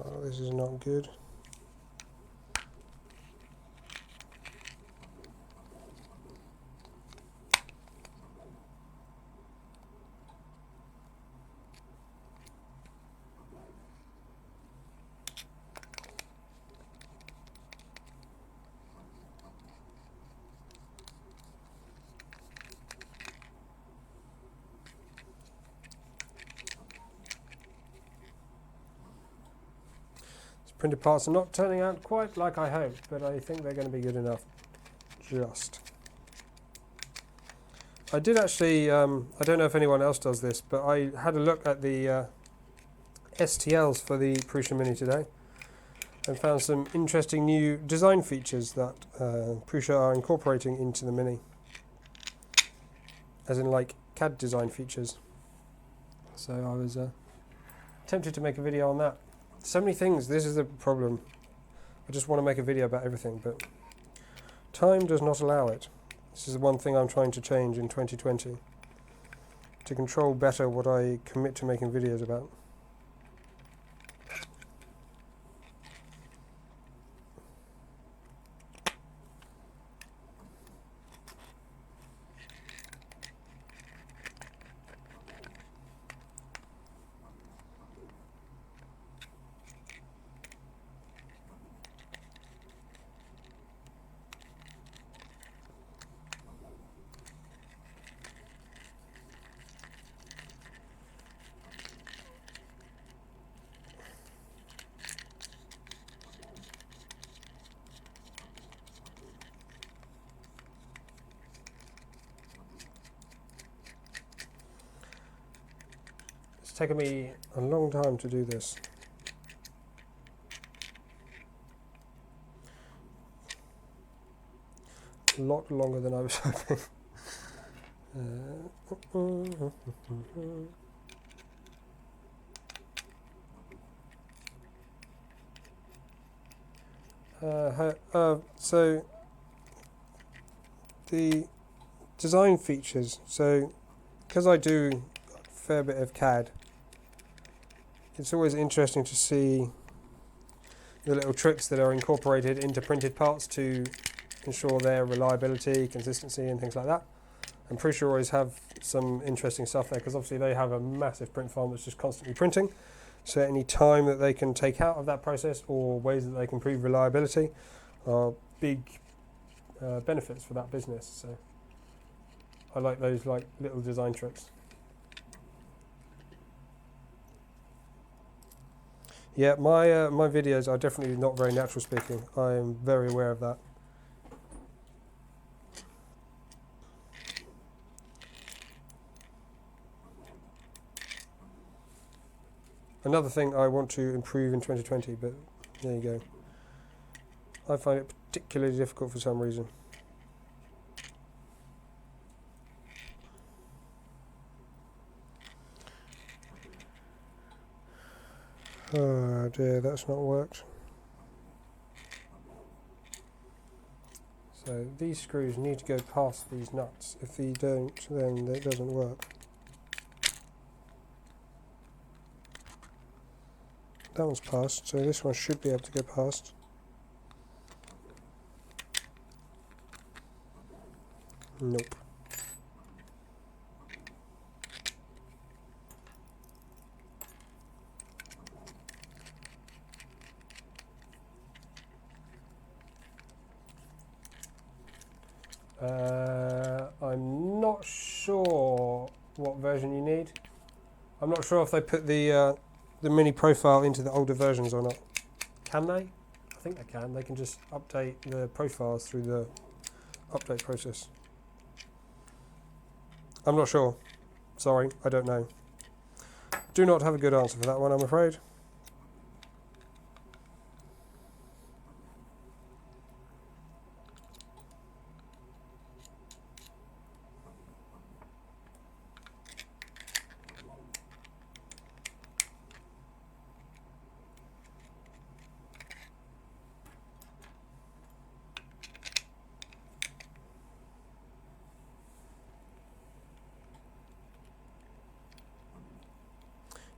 Oh, this is not good. printed parts are not turning out quite like I hoped, but I think they're going to be good enough. Just. I did actually, I don't know if anyone else does this, but I had a look at the STLs for the Prusa Mini today and found some interesting new design features that Prusa are incorporating into the Mini, as in like CAD design features. So I was tempted to make a video on that. So many things, this is the problem. I just want to make a video about everything, but time does not allow it. This is the one thing I'm trying to change in 2020, to control better what I commit to making videos about. It's taken me a long time to do this. A lot longer than I was hoping. So the design features. So because I do a fair bit of CAD, it's always interesting to see the little tricks that are incorporated into printed parts to ensure their reliability, consistency and things like that. And Prusa always have some interesting stuff there, because obviously they have a massive print farm that's just constantly printing. So any time that they can take out of that process or ways that they can improve reliability are big benefits for that business. So I like those like little design tricks. Yeah, my videos are definitely not very natural speaking. I am very aware of that. Another thing I want to improve in 2020, but there you go. I find it particularly difficult for some reason. Oh dear, that's not worked. So these screws need to go past these nuts. If they don't, then it doesn't work. That one's past, so this one should be able to go past. Nope. I'm not sure what version you need. I'm not sure if they put the mini profile into the older versions or not. Can they? I think they can. They can just update the profiles through the update process. I'm not sure. Sorry, I don't know. Do not have a good answer for that one, I'm afraid.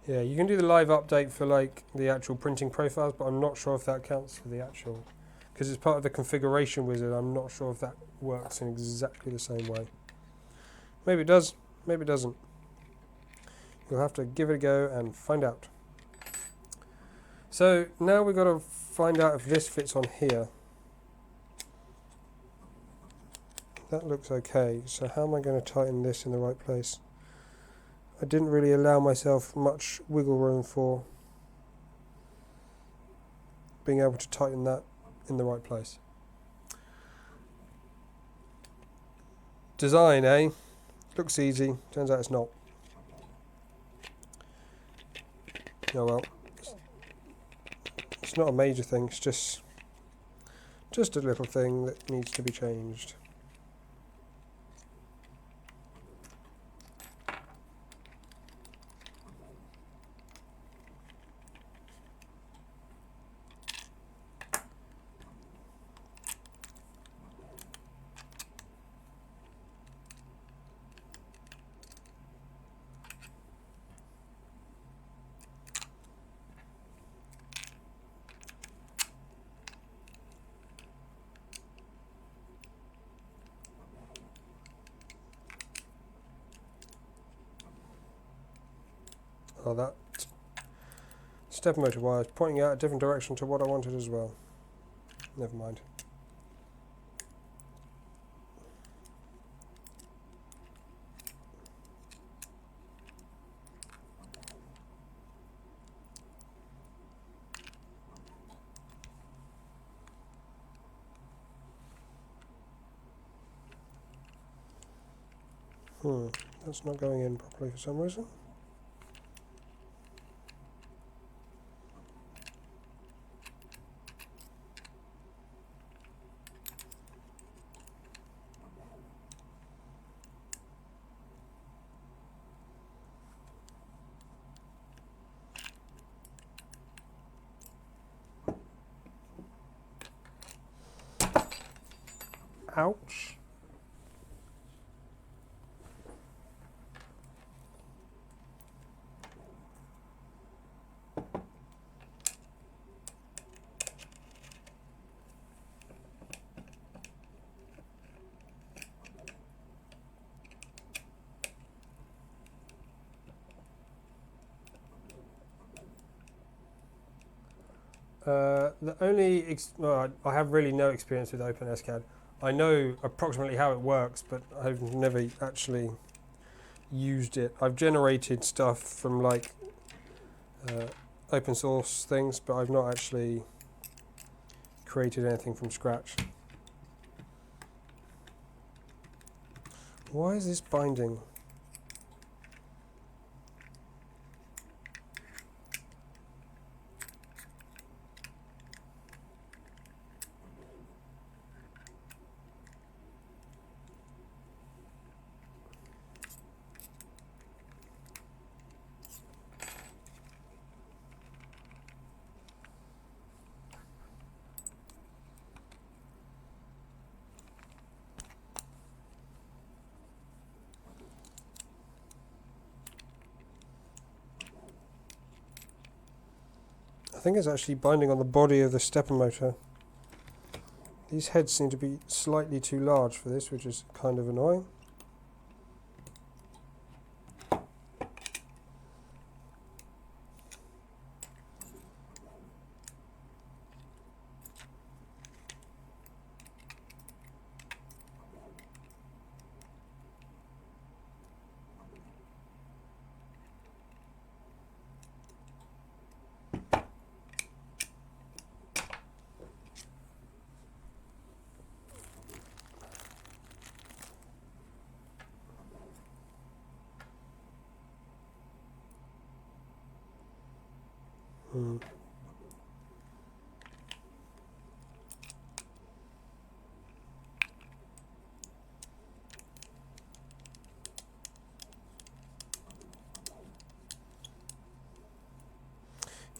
Yeah, you can do the live update for like the actual printing profiles, but I'm not sure if that counts for the actual, because it's part of the configuration wizard. I'm not sure if that works in exactly the same way. Maybe it does, maybe it doesn't. You'll have to give it a go and find out. So now we've got to find out if this fits on here. That looks okay, so how am I going to tighten this in the right place? I didn't really allow myself much wiggle room for being able to tighten that in the right place. Design, eh? Looks easy, turns out it's not. Oh well. It's not a major thing, it's just a little thing that needs to be changed. Oh, that step motor wire is pointing out a different direction to what I wanted as well. Never mind. That's not going in properly for some reason. Ouch. The only, well, I have really no experience with OpenSCAD. I know approximately how it works, but I've never actually used it. I've generated stuff from like open source things, but I've not actually created anything from scratch. Why is this binding? I think it's actually binding on the body of the stepper motor. These heads seem to be slightly too large for this, which is kind of annoying.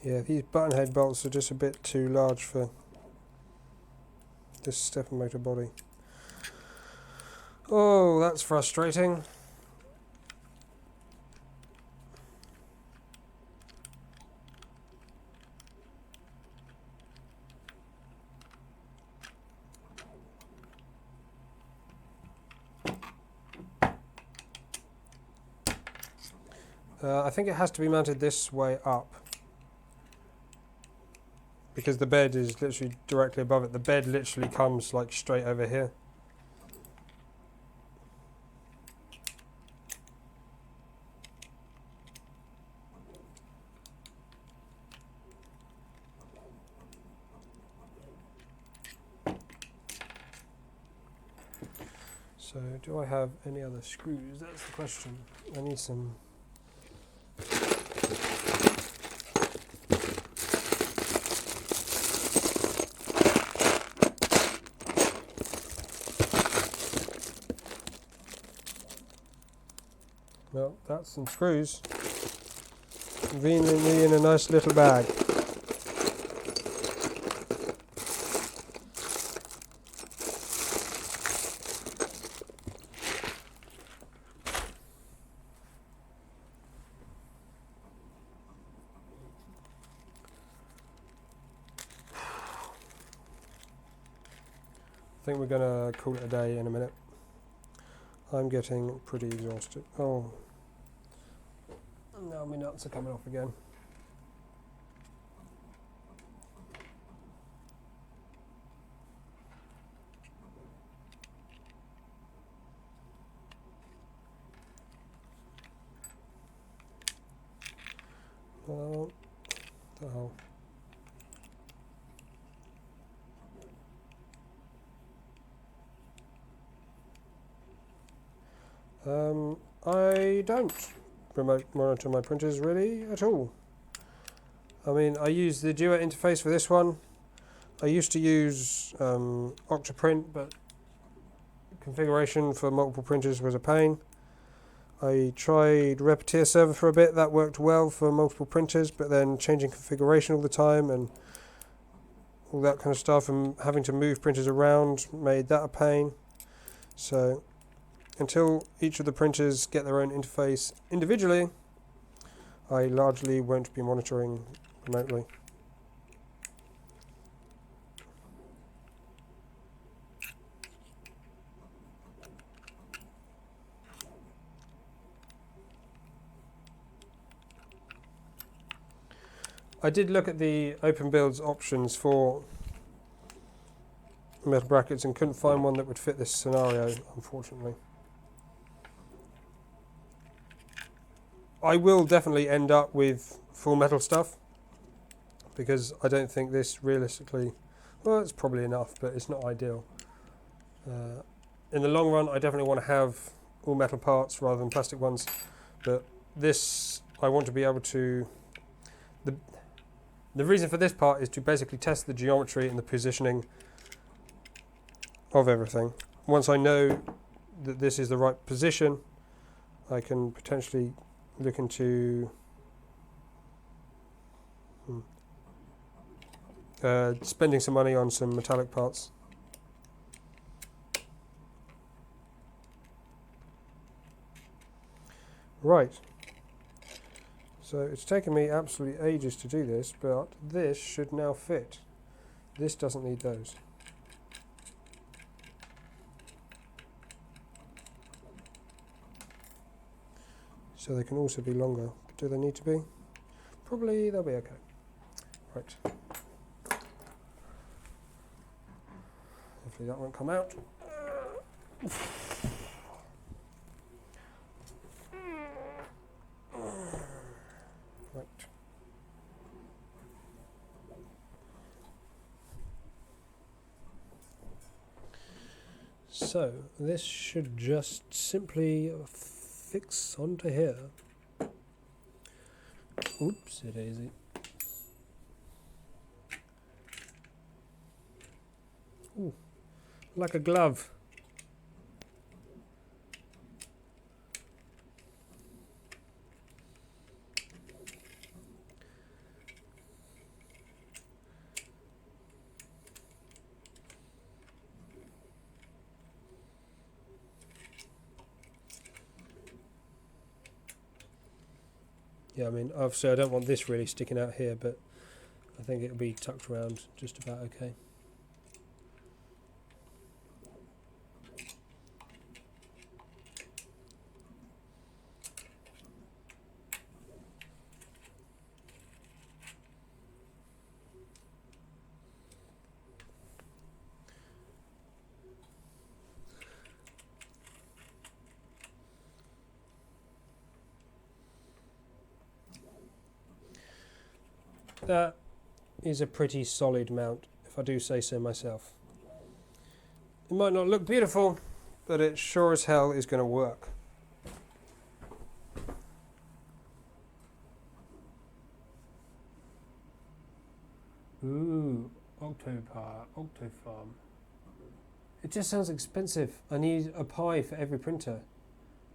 Yeah, these button head bolts are just a bit too large for this stepper motor body. Oh, that's frustrating. I think it has to be mounted this way up, because the bed is literally directly above it. The bed literally comes like straight over here. So do I have any other screws? That's the question. I need some. Well, that's some screws. Conveniently in a nice little bag. I think we're going to call it a day in a minute. I'm getting pretty exhausted. Oh, now my nuts are coming off again. Oh, the hell. I don't remote monitor my printers really at all. I mean, I use the Duet interface for this one. I used to use Octoprint, but configuration for multiple printers was a pain. I tried Repetir Server for a bit. That worked well for multiple printers, but then changing configuration all the time and all that kind of stuff and having to move printers around made that a pain. So until each of the printers get their own interface individually, I largely won't be monitoring remotely. I did look at the open builds options for metal brackets and couldn't find one that would fit this scenario, unfortunately. I will definitely end up with full metal stuff because I don't think this realistically, well, it's probably enough, but it's not ideal. In the long run, I definitely want to have all metal parts rather than plastic ones, but this, I want to be able to, the reason for this part is to basically test the geometry and the positioning of everything. Once I know that this is the right position, I can potentially look into spending some money on some metallic parts. Right. So it's taken me absolutely ages to do this, but this should now fit. This doesn't need those. So they can also be longer. But do they need to be? Probably they'll be okay. Right. Hopefully that won't come out. Right. So this should just simply fix onto here. Oopsie daisy. Ooh, like a glove. Yeah, I mean, obviously I don't want this really sticking out here, but I think it'll be tucked around just about okay. That is a pretty solid mount, if I do say so myself. It might not look beautiful, but it sure as hell is going to work. Ooh, Octofarm. It just sounds expensive. I need a Pi for every printer.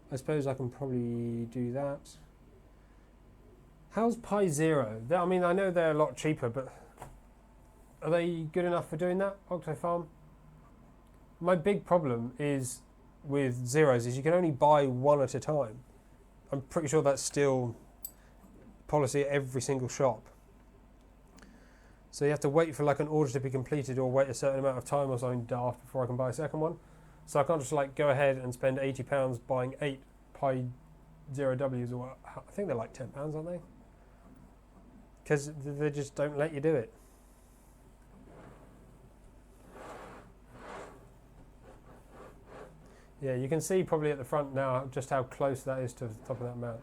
I suppose I can probably do that. How's Pi Zero? I mean, I know they're a lot cheaper, but are they good enough for doing that, Octofarm? My big problem is with zeros is you can only buy one at a time. I'm pretty sure that's still policy at every single shop. So you have to wait for like an order to be completed or wait a certain amount of time or something daft before I can buy a second one. So I can't just like go ahead and spend £80 buying 8 Pi 0Ws or what, I think they're like £10, aren't they? Because they just don't let you do it. Yeah, you can see probably at the front now just how close that is to the top of that mount.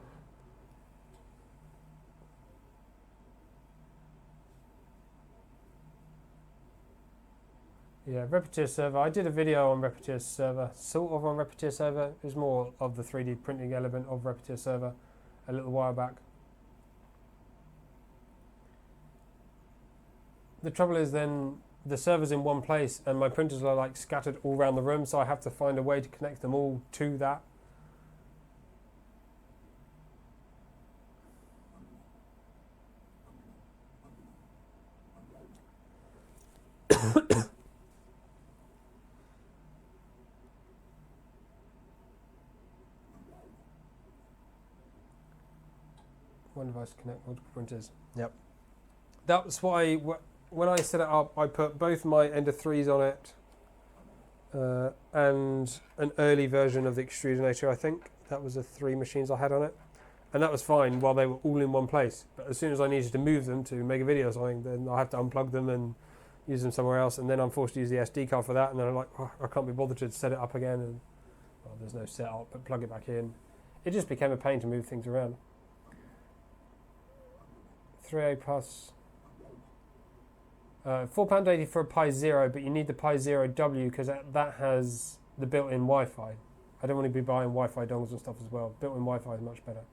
Yeah, Repetier server. I did a video on Repetier server, sort of on Repetier server. It was more of the 3D printing element of Repetier server a little while back. The trouble is then the server's in one place and my printers are like scattered all around the room, so I have to find a way to connect them all to that. One device to connect multiple printers. Yep. That's why when I set it up, I put both my Ender 3s on it and an early version of the Extrudinator, I think. That was the 3 machines I had on it. And that was fine while they were all in one place. But as soon as I needed to move them to make a video or something, then I have to unplug them and use them somewhere else. And then I'm forced to use the SD card for that. And then I'm like, oh, I can't be bothered to set it up again. And well, there's no setup, but plug it back in. It just became a pain to move things around. 3A plus. £4.80 for a Pi Zero, but you need the Pi Zero W because that has the built-in Wi-Fi. I don't want to be buying Wi-Fi dongles and stuff as well. Built-in Wi-Fi is much better.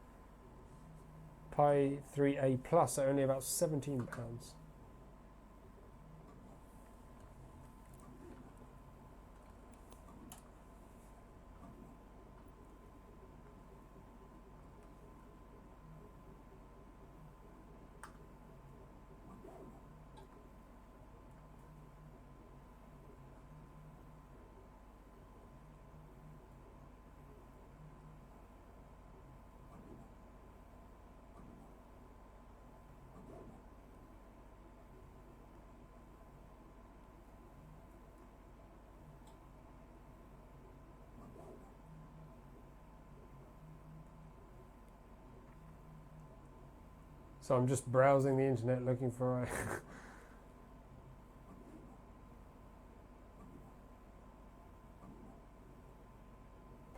Pi 3A plus are only about £17. So I'm just browsing the internet looking for a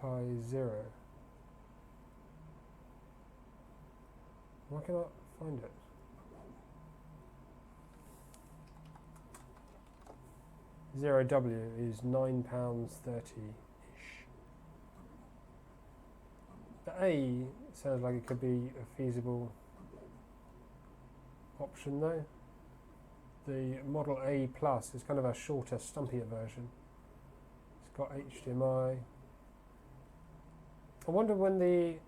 Pi Zero. Why can't I find it? Zero W is £9.30-ish. The A sounds like it could be a feasible option though. The Model A Plus is kind of a shorter, stumpier version. It's got HDMI. I wonder when the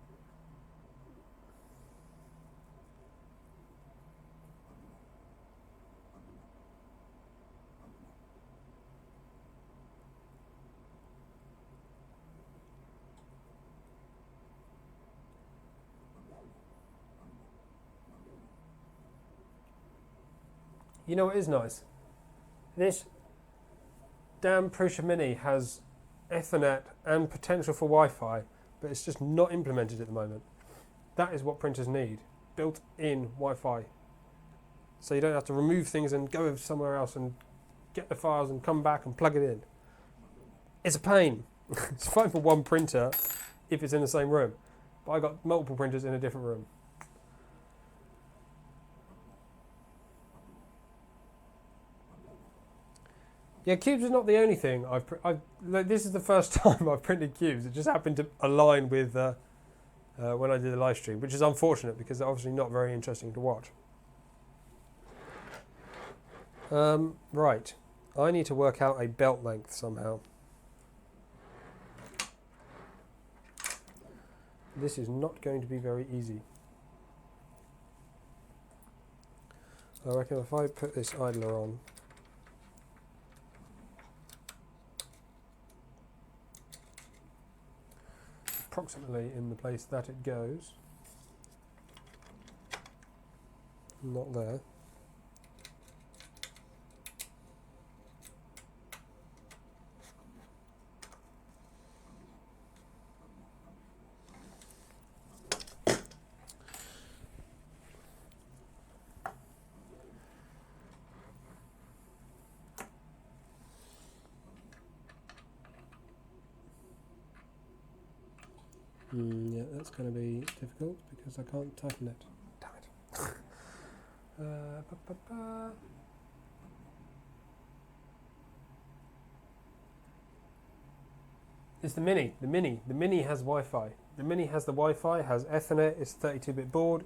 You know what is nice? This damn Prusa Mini has Ethernet and potential for Wi-Fi, but it's just not implemented at the moment. That is what printers need, built-in Wi-Fi. So you don't have to remove things and go somewhere else and get the files and come back and plug it in. It's a pain. It's fine for one printer if it's in the same room, but I got multiple printers in a different room. Yeah, cubes is not the only thing like, this is the first time I've printed cubes. It just happened to align with when I did the live stream, which is unfortunate because they're obviously not very interesting to watch. Right, I need to work out a belt length somehow. This is not going to be very easy. I reckon if I put this idler on, approximately in the place that it goes, not there. Yeah, that's going to be difficult because I can't tighten it. Damn it. It's the Mini. The Mini has Wi-Fi. The Mini has the Wi-Fi, has Ethernet, it's a 32-bit board.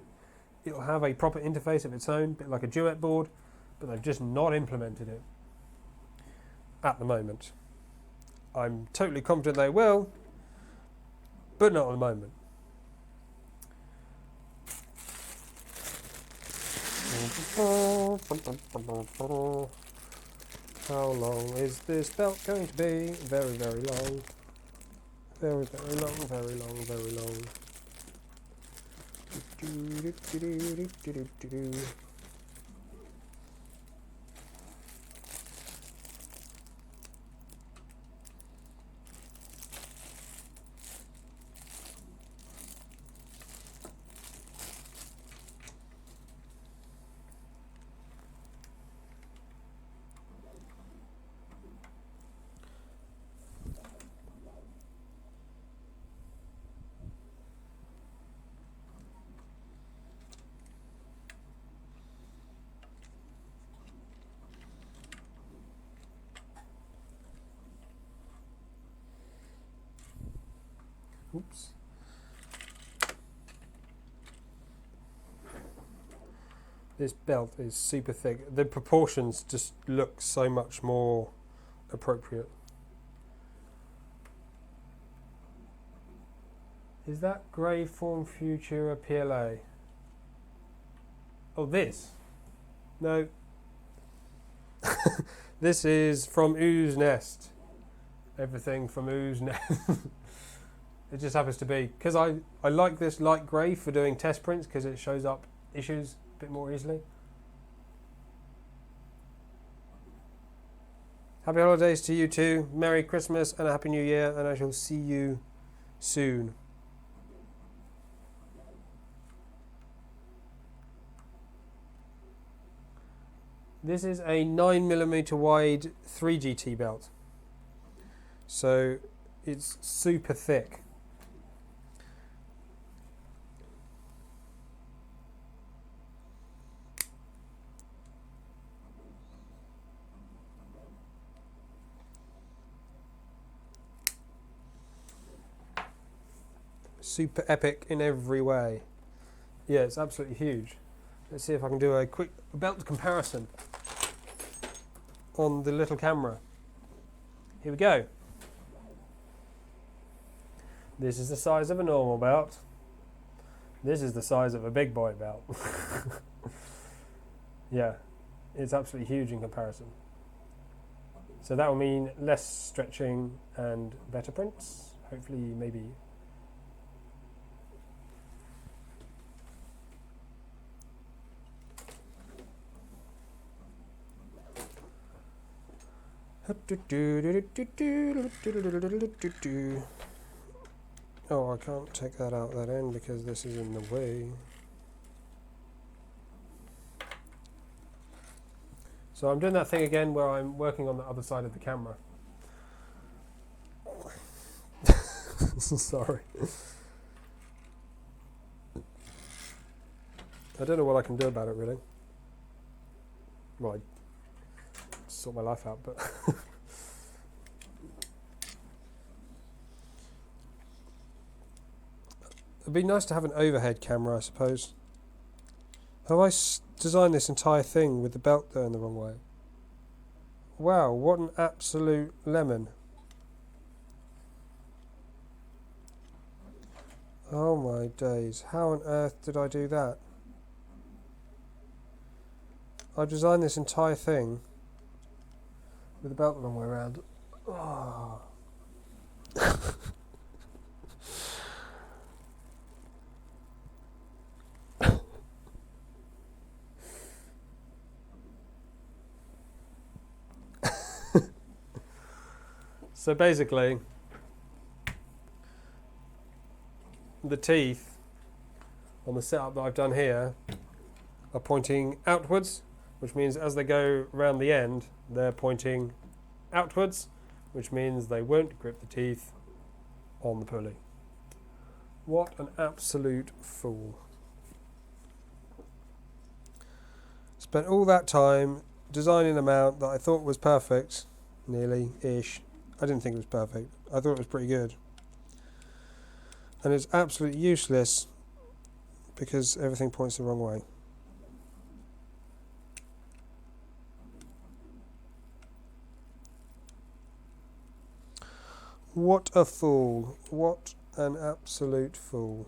It'll have a proper interface of its own, a bit like a Duet board, but they've just not implemented it at the moment. I'm totally confident they will, but not at the moment. How long is this belt going to be? Very, very long. Very, very long, very long, very long. Oops. This belt is super thick. The proportions just look so much more appropriate. Is that grey Form Futura PLA? Oh, this? No. This is from Ooze Nest. Everything from Ooze Nest. It just happens to be, because I like this light grey for doing test prints because it shows up issues a bit more easily. Happy holidays to you too. Merry Christmas and a Happy New Year, and I shall see you soon. This is a 9mm wide 3GT belt. So it's super thick. Super epic in every way. Yeah, it's absolutely huge. Let's see if I can do a quick belt comparison on the little camera. Here we go. This is the size of a normal belt. This is the size of a big boy belt. Yeah, it's absolutely huge in comparison. So that will mean less stretching and better prints. Hopefully, maybe. Oh, I can't take that out that end because this is in the way. So I'm doing that thing again where I'm working on the other side of the camera. Sorry. I don't know what I can do about it really. Well, I sort my life out, but It'd be nice to have an overhead camera, I suppose. Have I designed this entire thing with the belt going the wrong way? Wow, what an absolute lemon. Oh my days, how on earth did I do that? I designed this entire thing with the belt the wrong way around. Oh. So basically, the teeth on the setup that I've done here are pointing outwards, which means as they go round the end, they're pointing outwards, which means they won't grip the teeth on the pulley. What an absolute fool. Spent all that time designing a mount that I thought was perfect, nearly-ish. I didn't think it was perfect. I thought it was pretty good. And it's absolutely useless because everything points the wrong way. What a fool. What an absolute fool.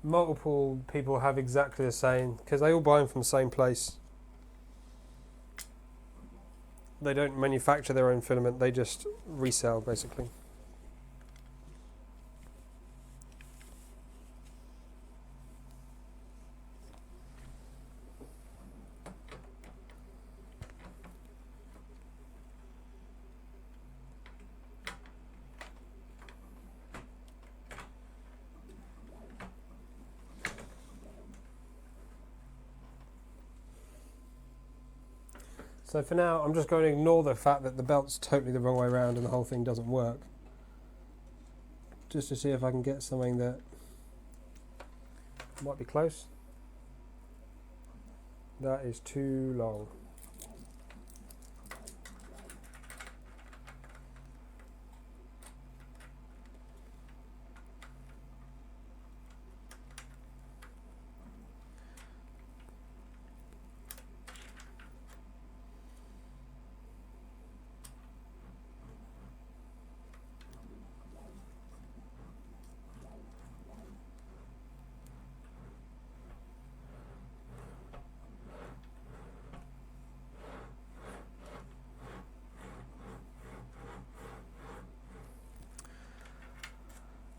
Multiple people have exactly the same because they all buy them from the same place. They don't manufacture their own filament, they just resell basically. So for now, I'm just going to ignore the fact that the belt's totally the wrong way around and the whole thing doesn't work. Just to see if I can get something that might be close. That is too long.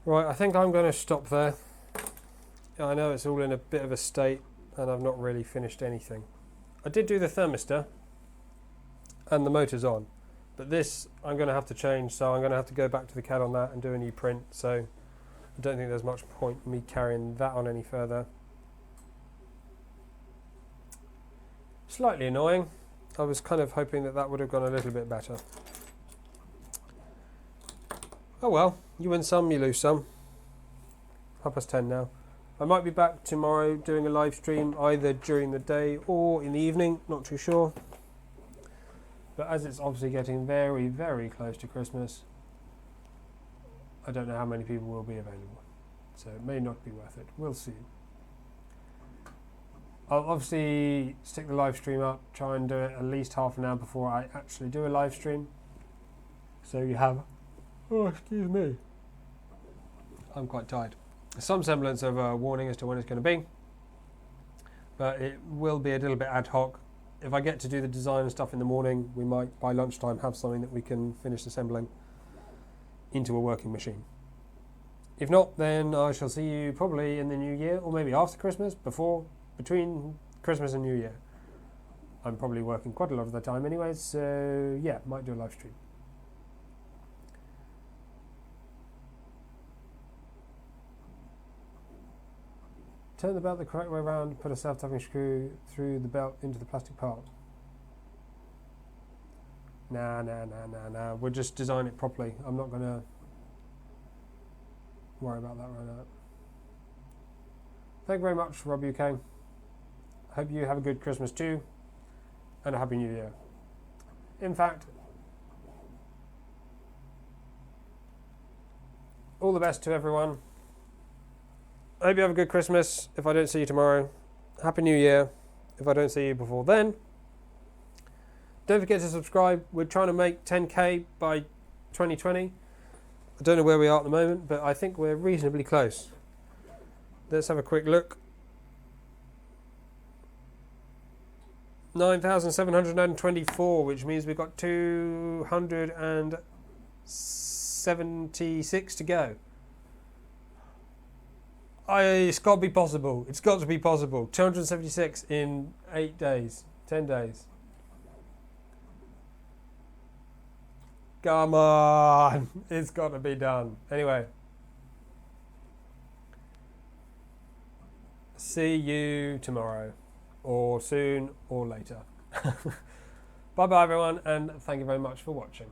Right, I think I'm going to stop there. I know it's all in a bit of a state and I've not really finished anything. I did do the thermistor and the motor's on, but this I'm going to have to change, so I'm going to have to go back to the CAD on that and do a new print, so I don't think there's much point in me carrying that on any further. Slightly annoying. I was kind of hoping that that would have gone a little bit better. Oh well, you win some, you lose some. 10:30 now. I might be back tomorrow doing a live stream either during the day or in the evening, not too sure. But as it's obviously getting very, very close to Christmas, I don't know how many people will be available. So it may not be worth it. We'll see. I'll obviously stick the live stream up, try and do it at least half an hour before I actually do a live stream. So you have... Oh, excuse me. I'm quite tired. Some semblance of a warning as to when it's going to be. But it will be a little bit ad hoc. If I get to do the design and stuff in the morning, we might, by lunchtime, have something that we can finish assembling into a working machine. If not, then I shall see you probably in the new year, or maybe after Christmas, between Christmas and New Year. I'm probably working quite a lot of the time anyways, so yeah, might do a live stream. Turn the belt the correct way around, put a self-tapping screw through the belt into the plastic part. Nah. We'll just design it properly. I'm not going to worry about that right now. Thank you very much, Rob UK. Hope you have a good Christmas too, and a Happy New Year. In fact, all the best to everyone. I hope you have a good Christmas if I don't see you tomorrow. Happy New Year if I don't see you before then. Don't forget to subscribe. We're trying to make 10k by 2020. I don't know where we are at the moment, but I think we're reasonably close. Let's have a quick look. 9,724, which means we've got 276 to go. It's got to be possible. It's got to be possible. 276 in 8 days, 10 days. Come on, it's got to be done. Anyway, see you tomorrow, or soon, or later. Bye bye everyone, and thank you very much for watching.